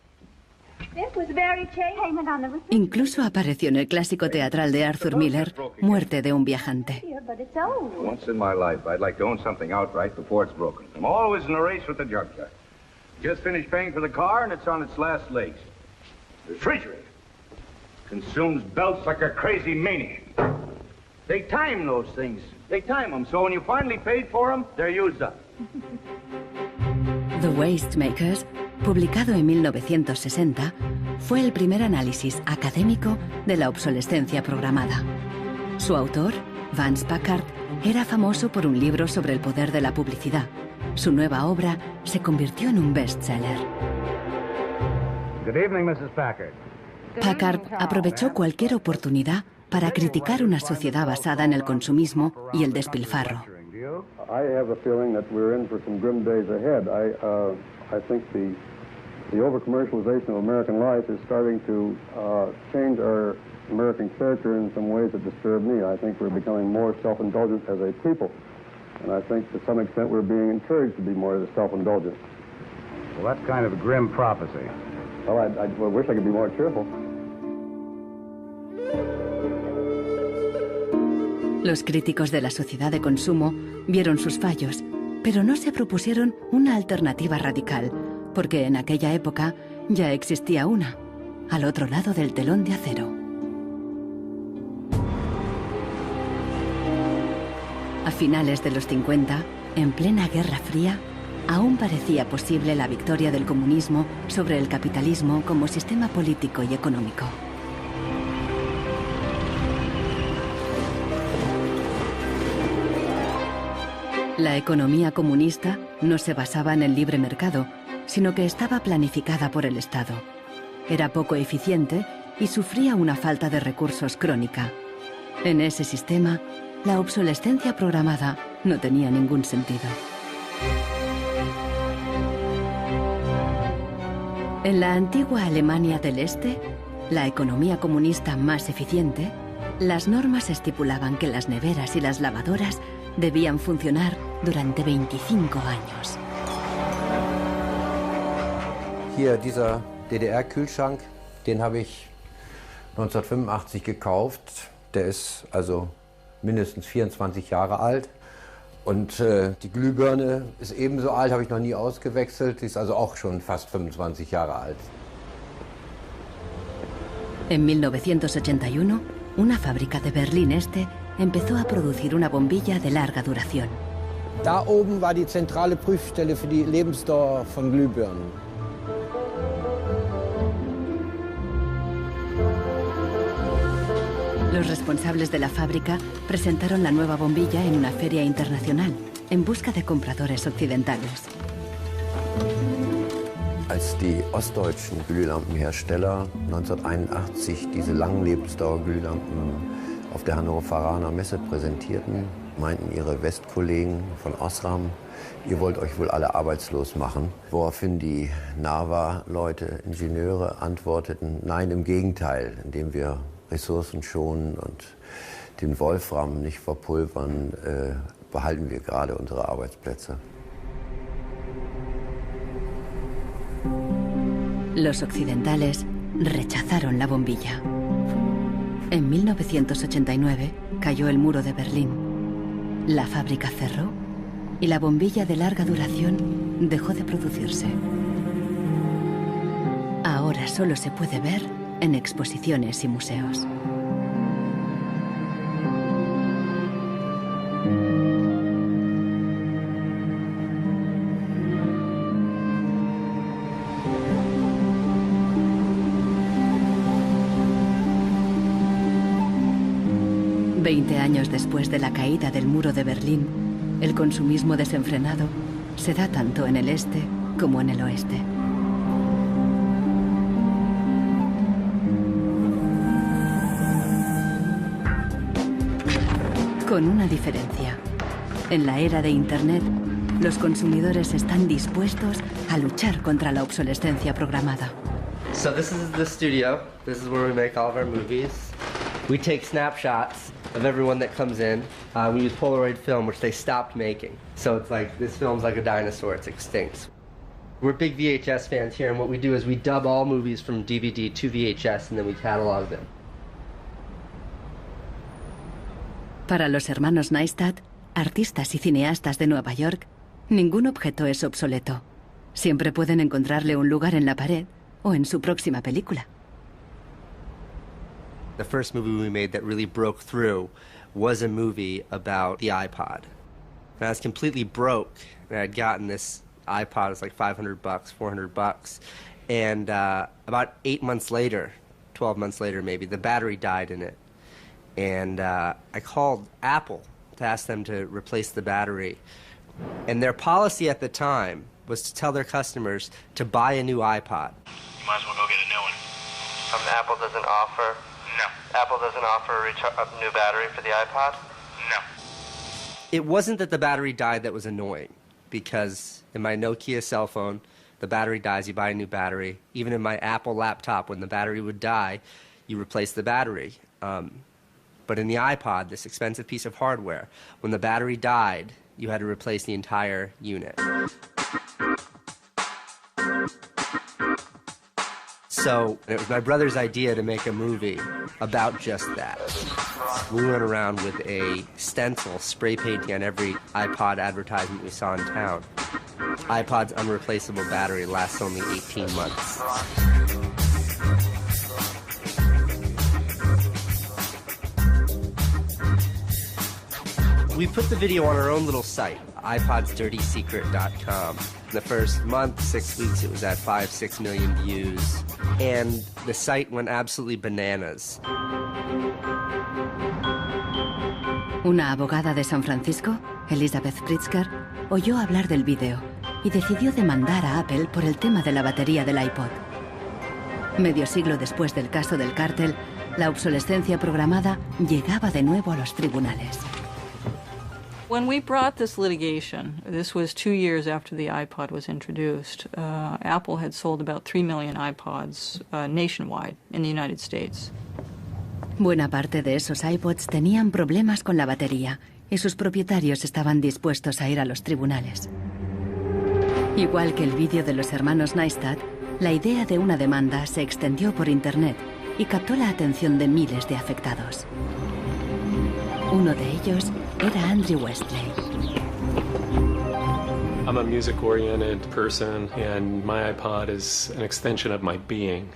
Incluso apareció en el clásico teatral de Arthur Miller, Muerte de un viajante. Once in my life, I'd like to own something outright before it's broken. I'm always in a race with the junkyard. Just finished paying for the car and it's on its last legs. The refrigerator consumes belts like a crazy maniac. They time those things. They time them, so when you finally paid for them, they're used up. The Waste Makers, publicado en 1960, fue el primer análisis académico de la obsolescencia programada. Su autor, Vance Packard, era famoso por un libro sobre el poder de la publicidad. Su nueva obra se convirtió en un bestseller. Good evening, Mrs. Packard. Packard aprovechó cualquier oportunidad para criticar una sociedad basada en el consumismo y el despilfarro. I have a feeling that we're in for some grim days ahead. I think the over-commercialization of American life is starting to change our American character in some ways that disturb me. I think we're becoming more self-indulgent as a people. And I think to some extent we're being encouraged to be more self-indulgent. Well, that's kind of a grim prophecy. Well, I wish I could be more cheerful. Los críticos de la sociedad de consumo vieron sus fallos, pero no se propusieron una alternativa radical, porque en aquella época ya existía una, al otro lado del telón de acero. A finales de los 50, en plena Guerra Fría, aún parecía posible la victoria del comunismo sobre el capitalismo como sistema político y económico. La economía comunista no se basaba en el libre mercado, sino que estaba planificada por el Estado. Era poco eficiente y sufría una falta de recursos crónica. En ese sistema, la obsolescencia programada no tenía ningún sentido. En la antigua Alemania del Este, la economía comunista más eficiente, las normas estipulaban que las neveras y las lavadoras debían funcionar durante 25 años. Hier, dieser DDR-Kühlschrank, den habe ich 1985 gekauft. Der ist also mindestens 24 Jahre alt. Und die Glühbirne ist ebenso alt, habe ich noch nie ausgewechselt. Die ist also auch schon fast 25 Jahre alt. En 1981, una fábrica de Berlín Este empezó a producir una bombilla de larga duración. Da oben war die zentrale Prüfstelle für die Lebensdauer von Glühbirnen. Los responsables de la fábrica presentaron la nueva bombilla en una feria internacional, en busca de compradores occidentales. Als die ostdeutschen Glühlampenhersteller 1981 diese langen Lebensdauerglühlampen auf der Hannoveraner Messe präsentierten, meinten ihre Westkollegen von Osram, ihr wollt euch wohl alle arbeitslos machen. Woraufhin die NAVA-Leute, Ingenieure, antworteten, nein, im Gegenteil, indem wir Ressourcen schonen und den Wolfram nicht verpulvern, behalten wir gerade unsere Arbeitsplätze. Los occidentales rechazaron la bombilla. En 1989 cayó el muro de Berlín. La fábrica cerró y la bombilla de larga duración dejó de producirse. Ahora solo se puede ver en exposiciones y museos. Veinte años después de la caída del muro de Berlín, el consumismo desenfrenado se da tanto en el este como en el oeste. Con una diferencia. En la era de Internet, los consumidores están dispuestos a luchar contra la obsolescencia programada. So this is the studio. This is where we make all of our movies. We take snapshots of everyone that comes in. We use Polaroid film, which they stopped making. So it's like, this film's like a dinosaur, it's extinct. We're big VHS fans here, and what we do is we dub all movies from DVD to VHS, and then we catalog them. Para los hermanos Neistat, artistas y cineastas de Nueva York, ningún objeto es obsoleto. Siempre pueden encontrarle un lugar en la pared o en su próxima película. The first movie we made that really broke through was a movie about the iPod. And I was completely broke, and I'd gotten this iPod, it was like $500, $400, and about 8 months later, 12 months later maybe, the battery died in it. And I called Apple to ask them to replace the battery. And their policy at the time was to tell their customers to buy a new iPod. You might as well go get a new one. Apple doesn't offer? No. Apple doesn't offer a new battery for the iPod? No. It wasn't that the battery died that was annoying, because in my Nokia cell phone, the battery dies, you buy a new battery. Even in my Apple laptop, when the battery would die, you replace the battery. But in the iPod, this expensive piece of hardware, when the battery died, you had to replace the entire unit. So it was my brother's idea to make a movie about just that. We went around with a stencil spray painting on every iPod advertisement we saw in town. iPod's unreplaceable battery lasts only 18 months. We put the video on our own little site, iPodsDirtySecret.com. In the first month, 6 weeks, it was at 5-6 million views. And the site went absolutely bananas. Una abogada de San Francisco, Elizabeth Pritzker, oyó hablar del vídeo y decidió demandar a Apple por el tema de la batería del iPod. Medio siglo después del caso del cártel, la obsolescencia programada llegaba de nuevo a los tribunales. When we brought this litigation, this was 2 years after the iPod was introduced, Apple had sold about 3 million iPods nationwide in the United States. Buena parte de esos iPods tenían problemas con la batería y sus propietarios estaban dispuestos a ir a los tribunales. Igual que el vídeo de los hermanos Neistat, la idea de una demanda se extendió por Internet y captó la atención de miles de afectados. Uno de ellos era Andrew Westley. I'm a music-oriented person, and my iPod is an extension of my being.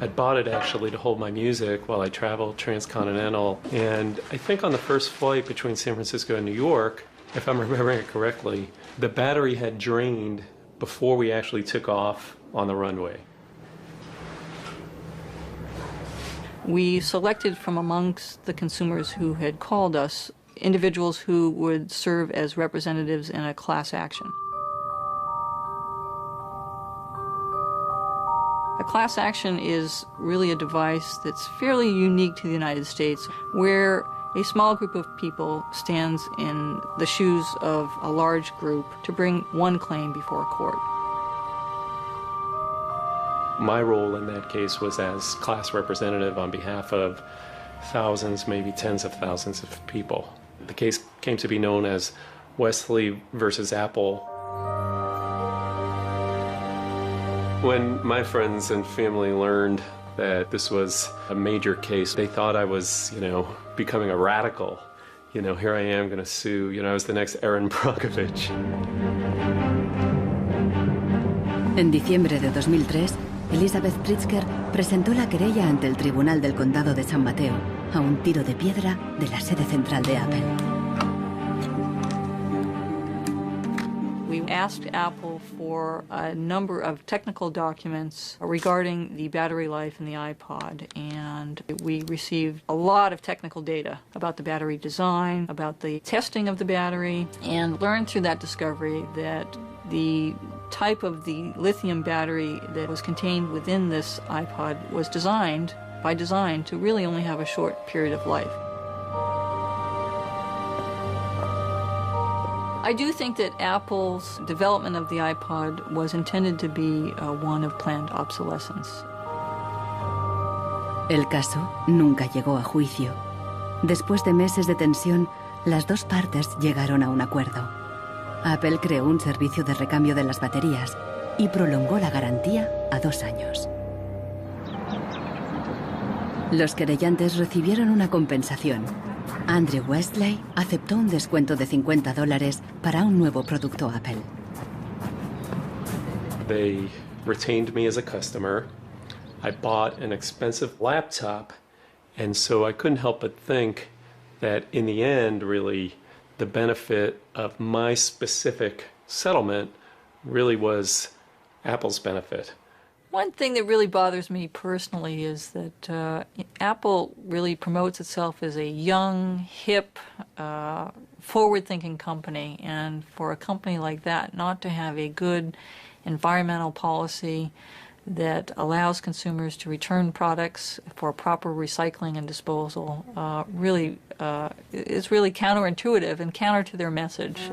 I bought it actually to hold my music while I traveled transcontinental, and I think on the first flight between San Francisco and New York, if I'm remembering it correctly, the battery had drained before we actually took off on the runway. We selected from amongst the consumers who had called us individuals who would serve as representatives in a class action. A class action is really a device that's fairly unique to the United States, where a small group of people stands in the shoes of a large group to bring one claim before a court. My role in that case was as class representative on behalf of thousands, maybe tens of thousands of people. The case came to be known as Westley versus Apple. When my friends and family learned that this was a major case, they thought I was, becoming a radical. Here I am going to sue, I was the next Erin Brockovich. En diciembre de 2003, Elizabeth Pritzker presentó la querella ante el Tribunal del Condado de San Mateo, a un tiro de piedra de la sede central de Apple. We asked Apple for a number of technical documents regarding the battery life in the iPod, and we received a lot of technical data about the battery design, about the testing of the battery, and learned through that discovery that the type of the lithium battery that was contained within this iPod was designed, by design, to really only have a short period of life. I do think that Apple's development of the iPod was intended to be one of planned obsolescence. El caso nunca llegó a juicio. Después de meses de tensión, las dos partes llegaron a un acuerdo. Apple creó un servicio de recambio de las baterías y prolongó la garantía a 2 años. Los querellantes recibieron una compensación. Andrew Westley aceptó un descuento de $50 para un nuevo producto Apple. They retained me as a customer. I bought an expensive laptop, and so I couldn't help but think that in the end, really, the benefit of my specific settlement really was Apple's benefit. One thing that really bothers me personally is that Apple really promotes itself as a young, hip, forward-thinking company, and for a company like that not to have a good environmental policy that allows consumers to return products for proper recycling and disposal really is really counterintuitive and counter to their message.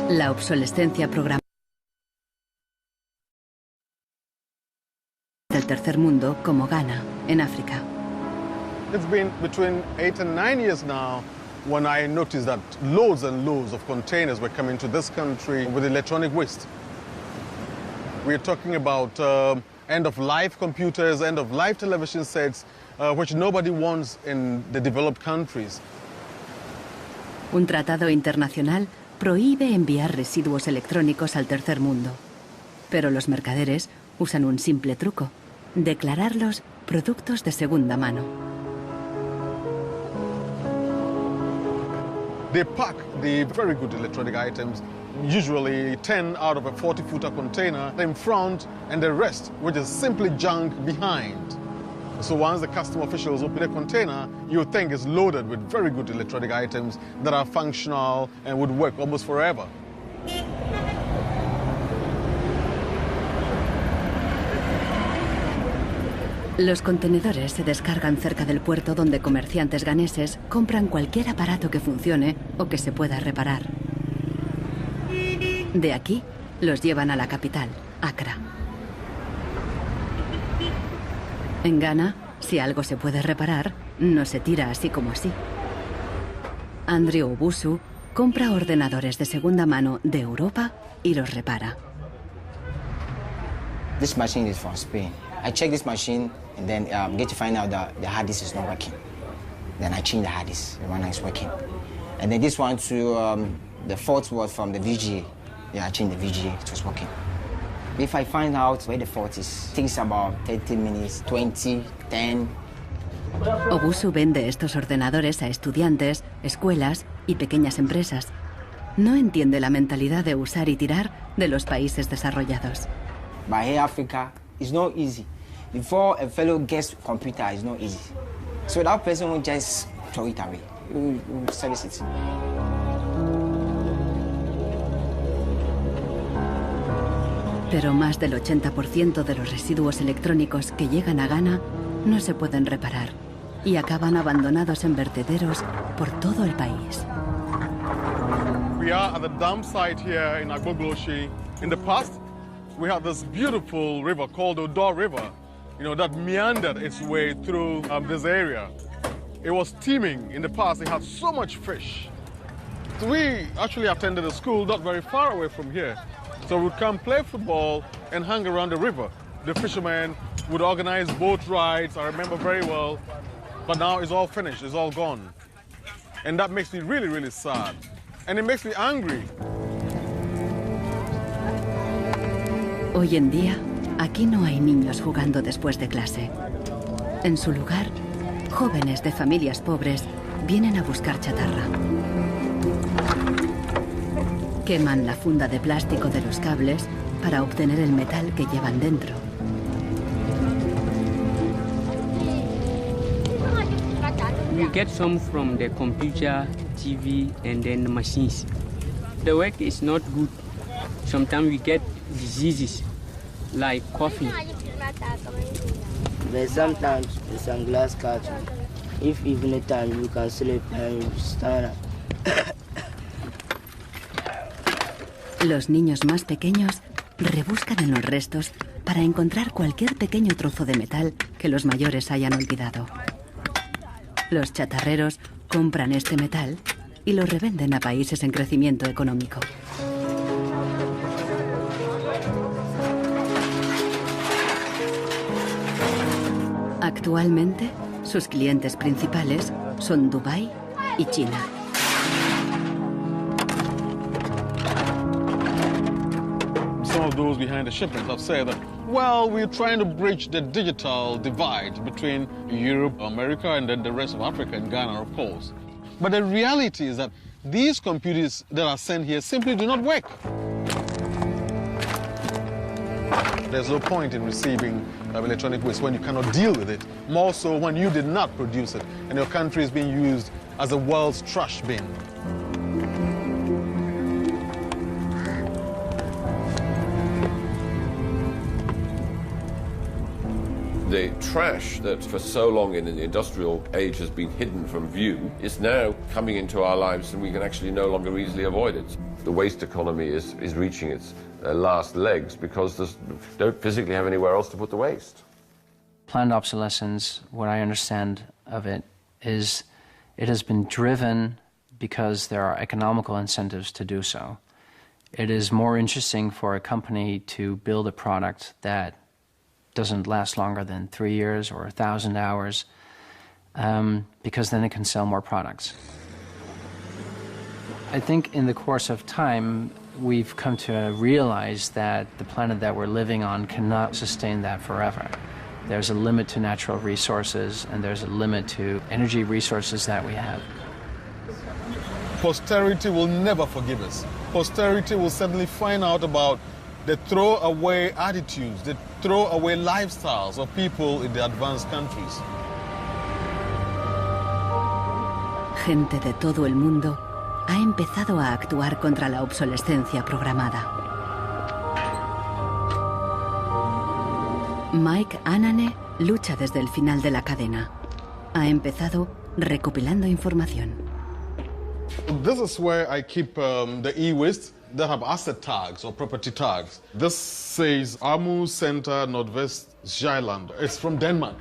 La obsolescencia programada del tercer mundo, como Ghana, en África. It's been between 8 and 9 years now when I noticed that loads and loads of containers were coming to this country with electronic waste. We're talking about end-of-life computers, end-of-life television sets, which nobody wants in the developed countries. Un tratado internacional prohíbe enviar residuos electrónicos al tercer mundo. Pero los mercaderes usan un simple truco: declararlos productos de segunda mano. They pack the very good electronic items, usually 10 out of a 40-footer container, in front, and the rest, which is simply junk, behind. So once the custom officials open a container, you think it's loaded with very good electronic items that are functional and would work almost forever. Los contenedores se descargan cerca del puerto donde comerciantes ganeses compran cualquier aparato que funcione o que se pueda reparar. De aquí los llevan a la capital, Accra. En Ghana, si algo se puede reparar, no se tira así como así. Andrew Obusu compra ordenadores de segunda mano de Europa y los repara. This machine is from Spain. I check this machine and then get to find out that the hard disk is not working. Then I change the hard disk, the one is working. And then this one too, the fault was from the VGA. Yeah, I changed the VGA, it was working. If I find out where the fault is, it takes about 30 minutes, 20, 10. Obusu vende estos ordenadores a estudiantes, escuelas y pequeñas empresas. No entiende la mentalidad de usar y tirar de los países desarrollados. But here Africa, it's not easy. Before a fellow gets computer, it's not easy. So that person will just throw it away. Will service it. Pero más del 80% de los residuos electrónicos que llegan a Ghana no se pueden reparar y acaban abandonados en vertederos por todo el país. We are at the dump site here in Agbogloshi. In the past, we had this beautiful river called Odor River, that meandered its way through this area. It was teeming in the past. It had so much fish. So we actually attended a school not very far away from here. So we'd come play football and hang around the river. The fishermen would organize boat rides, I remember very well. But now it's all finished, it's all gone. And that makes me really, really sad. And it makes me angry. Hoy en día, aquí no hay niños jugando después de clase. En su lugar, jóvenes de familias pobres vienen a buscar chatarra. Queman la funda de plástico de los cables para obtener el metal que llevan dentro. We get some from the computer, TV, and then the machines. The work is not good. Sometimes we get diseases like coughing. But sometimes some glass catch. If evening time you can sleep and stand up. Los niños más pequeños rebuscan en los restos para encontrar cualquier pequeño trozo de metal que los mayores hayan olvidado. Los chatarreros compran este metal y lo revenden a países en crecimiento económico. Actualmente, sus clientes principales son Dubái y China. Some of those behind the shipments have said that, well, we're trying to bridge the digital divide between Europe, America, and then the rest of Africa and Ghana, of course. But the reality is that these computers that are sent here simply do not work. There's no point in receiving electronic waste when you cannot deal with it, more so when you did not produce it and your country is being used as the world's trash bin. The trash that for so long in the industrial age has been hidden from view is now coming into our lives and we can actually no longer easily avoid it. The waste economy is reaching its last legs because they don't physically have anywhere else to put the waste. Planned obsolescence, what I understand of it is it has been driven because there are economical incentives to do so. It is more interesting for a company to build a product that doesn't last longer than 3 years or 1,000 hours, because then it can sell more products. I think in the course of time, we've come to realize that the planet that we're living on cannot sustain that forever. There's a limit to natural resources, and there's a limit to energy resources that we have. Posterity will never forgive us. Posterity will suddenly find out about the throwaway attitudes, the throwaway lifestyles of people in the advanced countries. Gente de todo el mundo ha empezado a actuar contra la obsolescencia programada. Mike Anane lucha desde el final de la cadena. Ha empezado recopilando información. This is where I keep the e-waste that have asset tags or property tags. This says Amu Center Nordvest Zeeland. It's from Denmark.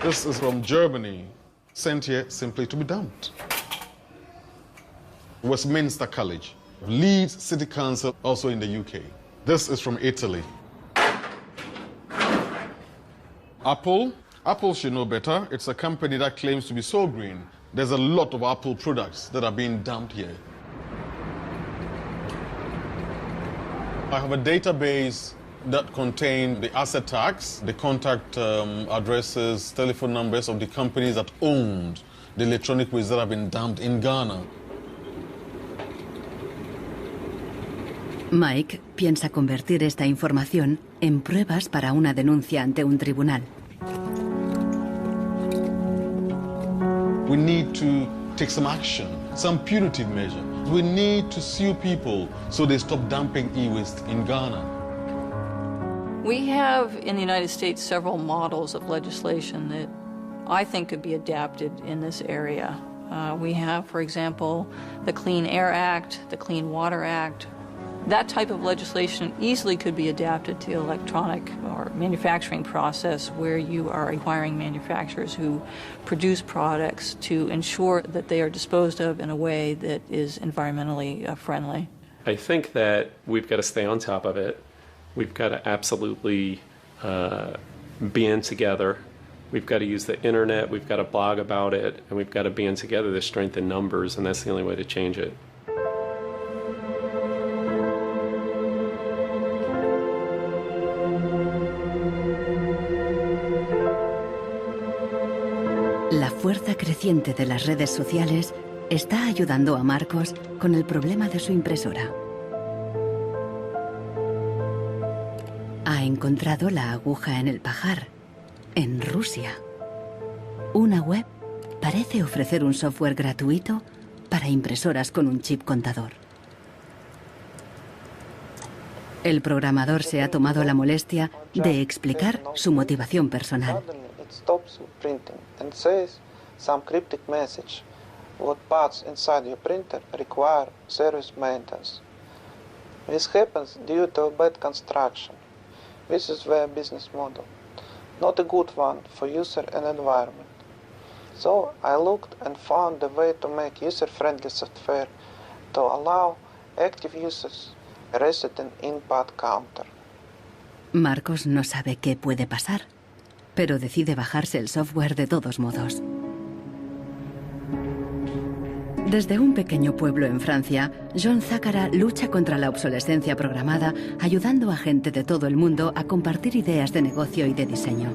This is from Germany, sent here simply to be dumped. Westminster College, Leeds City Council, also in the UK. This is from Italy. Apple should know better. It's a company that claims to be so green. There's a lot of Apple products that are being dumped here. I have a database that contains the asset tags, the contact addresses, telephone numbers of the companies that owned the electronic waste that have been dumped in Ghana. Mike piensa convertir esta información en pruebas para una denuncia ante un tribunal. We need to take some action, some punitive measure. We need to sue people so they stop dumping e-waste in Ghana. We have in the United States several models of legislation that I think could be adapted in this area. We have, for example, the Clean Air Act, the Clean Water Act. That type of legislation easily could be adapted to the electronic or manufacturing process, where you are requiring manufacturers who produce products to ensure that they are disposed of in a way that is environmentally friendly. I think that we've got to stay on top of it. We've got to absolutely band together. We've got to use the internet, we've got to blog about it, and we've got to band together the strength in numbers, and that's the only way to change it. La fuerza creciente de las redes sociales está ayudando a Marcos con el problema de su impresora. Ha encontrado la aguja en el pajar, en Rusia. Una web parece ofrecer un software gratuito para impresoras con un chip contador. El programador se ha tomado la molestia de explicar su motivación personal. Stops printing and says some cryptic message. What parts inside your printer require service maintenance. This happens due to a bad construction. This is their business model, not a good one for user and environment. So I looked and found a way to make user-friendly software to allow active users a reset an input counter. Marcos no sabe qué puede pasar, pero decide bajarse el software de todos modos. Desde un pequeño pueblo en Francia, John Zácara lucha contra la obsolescencia programada, ayudando a gente de todo el mundo a compartir ideas de negocio y de diseño.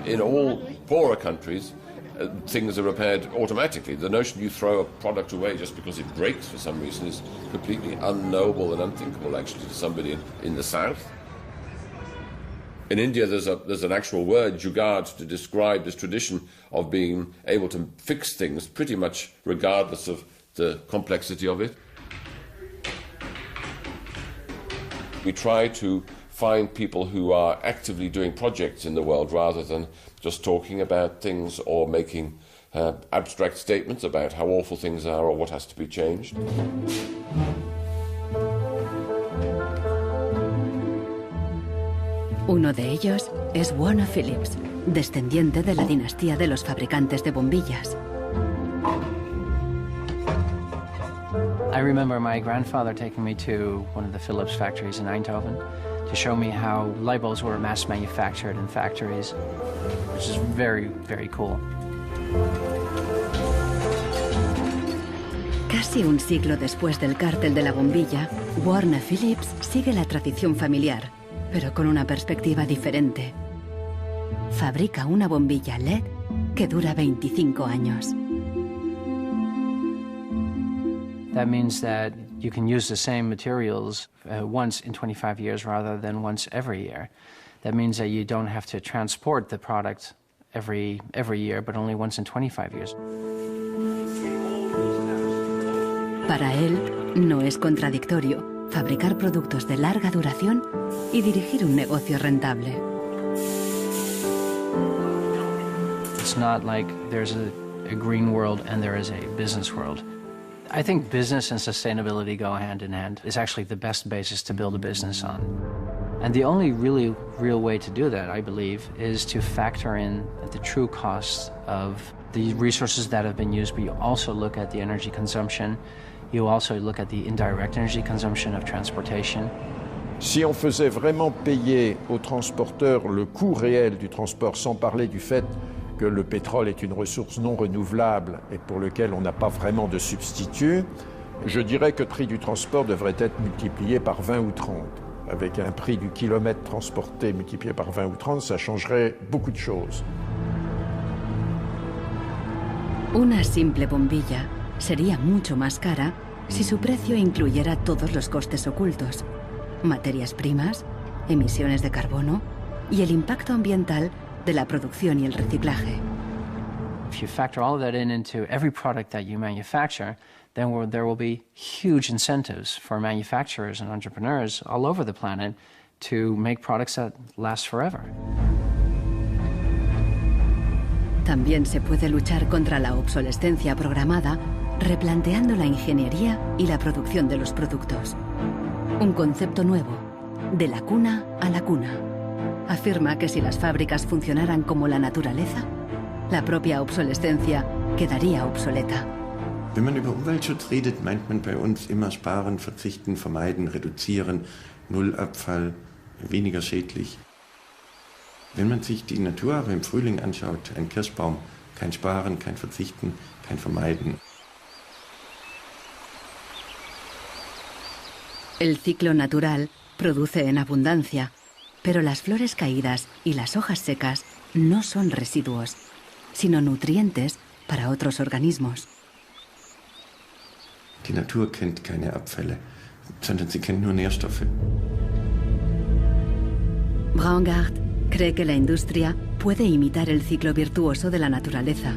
In all poorer countries, things are repaired automatically. The notion you throw a product away just because it breaks for some reason is completely unknowable and unthinkable, actually, to somebody in the south. In India, there's an actual word, jugaad, to describe this tradition of being able to fix things pretty much regardless of the complexity of it. We try to find people who are actively doing projects in the world rather than just talking about things or making abstract statements about how awful things are or what has to be changed. Uno de ellos es Warner Phillips, descendiente de la dinastía de los fabricantes de bombillas. I remember my grandfather taking me to one of the Philips factories in Eindhoven to show me how light bulbs were mass manufactured in factories, which is very, very cool. Casi un siglo después del cártel de la bombilla, Warner Phillips sigue la tradición familiar, pero con una perspectiva diferente. Fabrica una bombilla LED que dura 25 años. That means that you can use the same materials once in 25 years rather than once every year. That means that you don't have to transport the product every year, but only once in 25 years. Para él, no es contradictorio fabricar productos de larga duración y dirigir un negocio rentable. It's not like there's a green world and there is a business world. I think business and sustainability go hand in hand. It's actually the best basis to build a business on. And the only really real way to do that, I believe, is to factor in the true cost of the resources that have been used, but you also look at the energy consumption. You also look at the indirect energy consumption of transportation. Si on faisait vraiment payer aux transporteurs le coût réel du transport, sans parler du fait que le pétrole est une ressource non renouvelable et pour lequel on n'a pas vraiment de substitut, je dirais que le prix du transport devrait être multiplié par 20 ou 30. Avec un prix du kilomètre transporté multiplié par 20 ou 30, ça changerait beaucoup de choses. Una simple bombilla sería mucho más cara si su precio incluyera todos los costes ocultos, materias primas, emisiones de carbono y el impacto ambiental de la producción y el reciclaje. If you factor all of that into every product that you manufacture, then there will be huge incentives for manufacturers and entrepreneurs all over the planet to make products that last forever. También se puede luchar contra la obsolescencia programada replanteando la ingeniería y la producción de los productos. Un concepto nuevo, de la cuna a la cuna. Afirma que si las fábricas funcionaran como la naturaleza, la propia obsolescencia quedaría obsoleta. Wenn man über Umweltschutz redet, meint man bei uns immer sparen, verzichten, vermeiden, reduzieren, Nullabfall, weniger schädlich. Wenn man sich die Natur aber im Frühling anschaut, ein Kirschbaum, kein Sparen, kein Verzichten, kein Vermeiden. El ciclo natural produce en abundancia, pero las flores caídas y las hojas secas no son residuos, sino nutrientes para otros organismos. Die Natur kennt keine Abfälle, sondern sie kennt nur Nährstoffe. Braungart cree que la industria puede imitar el ciclo virtuoso de la naturaleza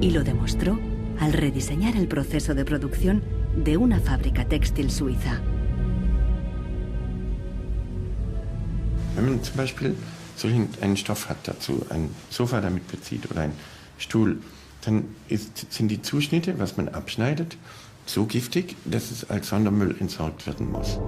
y lo demostró al rediseñar el proceso de producción de una fábrica textil suiza. Wenn man zum Beispiel so einen Stoff hat, dazu ein Sofa damit bezieht oder ein Stuhl, dann sind die Zuschnitte, was man abschneidet, so giftig, dass es als Sondermüll entsorgt werden muss.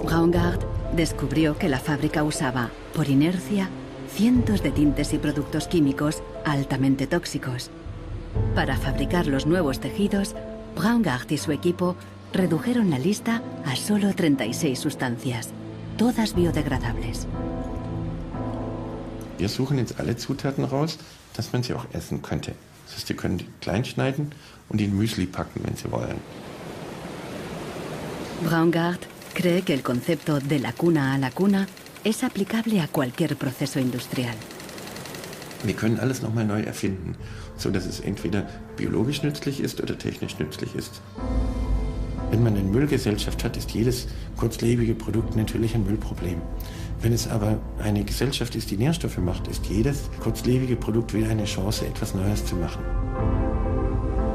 Braungart descubrió que la fábrica usaba, por inercia, cientos de tintes y productos químicos altamente tóxicos. Para fabricar los nuevos tejidos, Braungart y su equipo redujeron la lista a solo 36 sustancias, todas biodegradables. Wir suchen jetzt alle Zutaten raus, dass man sie auch essen könnte. Das heißt, Sie können die klein schneiden und in Müsli packen, wenn Sie wollen. Braungart cree que el concepto de la cuna a la cuna es aplicable a cualquier proceso industrial. Wir können alles nochmal neu erfinden, so dass es entweder biologisch nützlich ist oder technisch nützlich ist. Wenn man eine Müllgesellschaft hat, ist jedes kurzlebige Produkt natürlich ein Müllproblem. Wenn es aber eine Gesellschaft ist, die Nährstoffe macht, ist jedes kurzlebige Produkt wieder eine Chance, etwas Neues zu machen.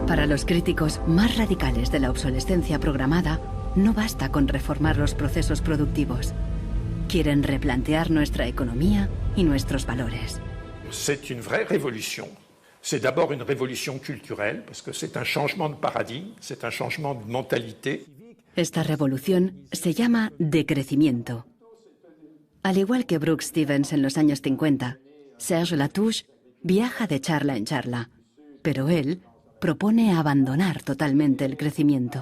Para los críticos más radicales de la obsolescencia programada, no basta con reformar los procesos productivos. Quieren replantear nuestra economía y nuestros valores. C'est une vraie révolution. C'est d'abord une révolution culturelle, parce que c'est un changement de paradigme, c'est un changement de mentalité. Esta revolución se llama decrecimiento. Al igual que Brooks Stevens en los años 50, Serge Latouche viaja de charla en charla, pero él propone abandonar totalmente el crecimiento.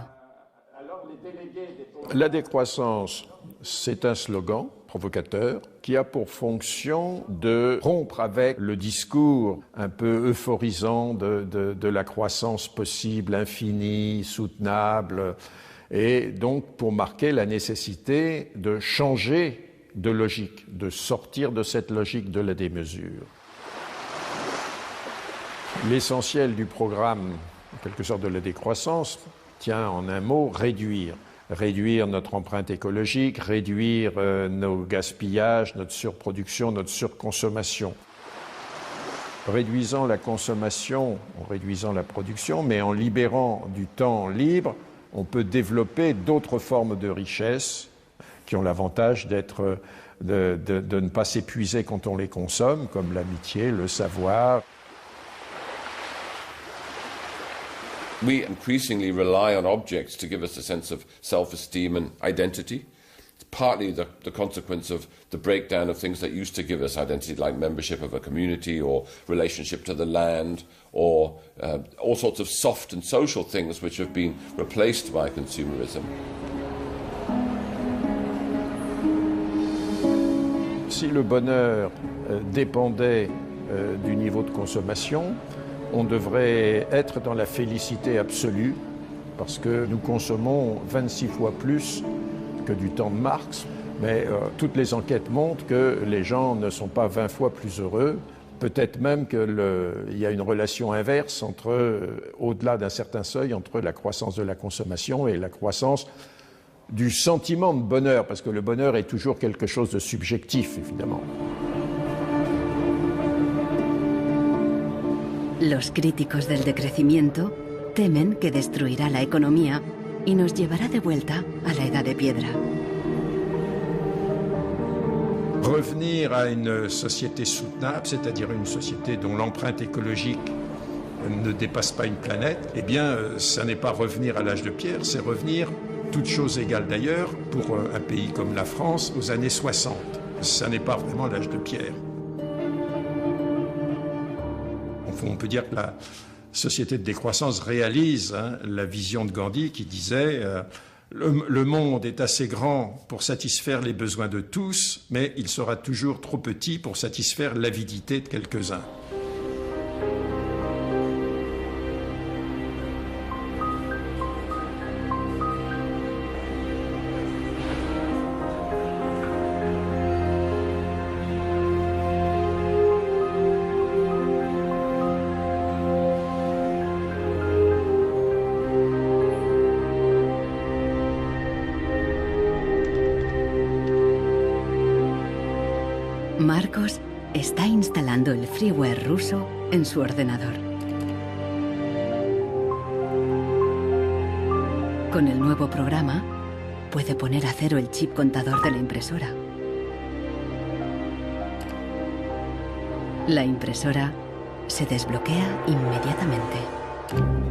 La décroissance, c'est un slogan provocateur qui a pour fonction de rompre avec le discours un peu euphorisant de la croissance possible, infinie, soutenable, et donc pour marquer la nécessité de changer de logique, de sortir de cette logique de la démesure. L'essentiel du programme, en quelque sorte de la décroissance, tient en un mot réduire. Réduire notre empreinte écologique, réduire nos gaspillages, notre surproduction, notre surconsommation. Réduisant la consommation, en réduisant la production, mais en libérant du temps libre, on peut développer d'autres formes de richesse qui ont l'avantage de ne pas s'épuiser quand on les consomme, comme l'amitié, le savoir. We increasingly rely on objects to give us a sense of self-esteem and identity. It's partly the consequence of the breakdown of things that used to give us identity, like membership of a community or relationship to the land, or all sorts of soft and social things which have been replaced by consumerism. Si le bonheur dépendait du niveau de consommation, on devrait être dans la félicité absolue, parce que nous consommons 26 fois plus que du temps de Marx, mais toutes les enquêtes montrent que les gens ne sont pas 20 fois plus heureux, peut-être même qu'il y a une relation inverse au-delà d'un certain seuil, entre la croissance de la consommation et la croissance du sentiment de bonheur, parce que le bonheur est toujours quelque chose de subjectif, évidemment. Los críticos del decrecimiento temen que destruirá la economía y nos llevará de vuelta a la edad de piedra. Revenir à une société soutenable, c'est-à-dire une société dont l'empreinte écologique ne dépasse pas une planète, eh bien, ça n'est pas revenir à l'âge de pierre, c'est revenir, toutes choses égales d'ailleurs, pour un pays comme la France, aux années 60. Ça n'est pas vraiment l'âge de pierre. On peut dire que la société de décroissance réalise la vision de Gandhi qui disait le monde est assez grand pour satisfaire les besoins de tous, mais il sera toujours trop petit pour satisfaire l'avidité de quelques-uns. Marcos está instalando el freeware ruso en su ordenador. Con el nuevo programa, puede poner a cero el chip contador de la impresora. La impresora se desbloquea inmediatamente.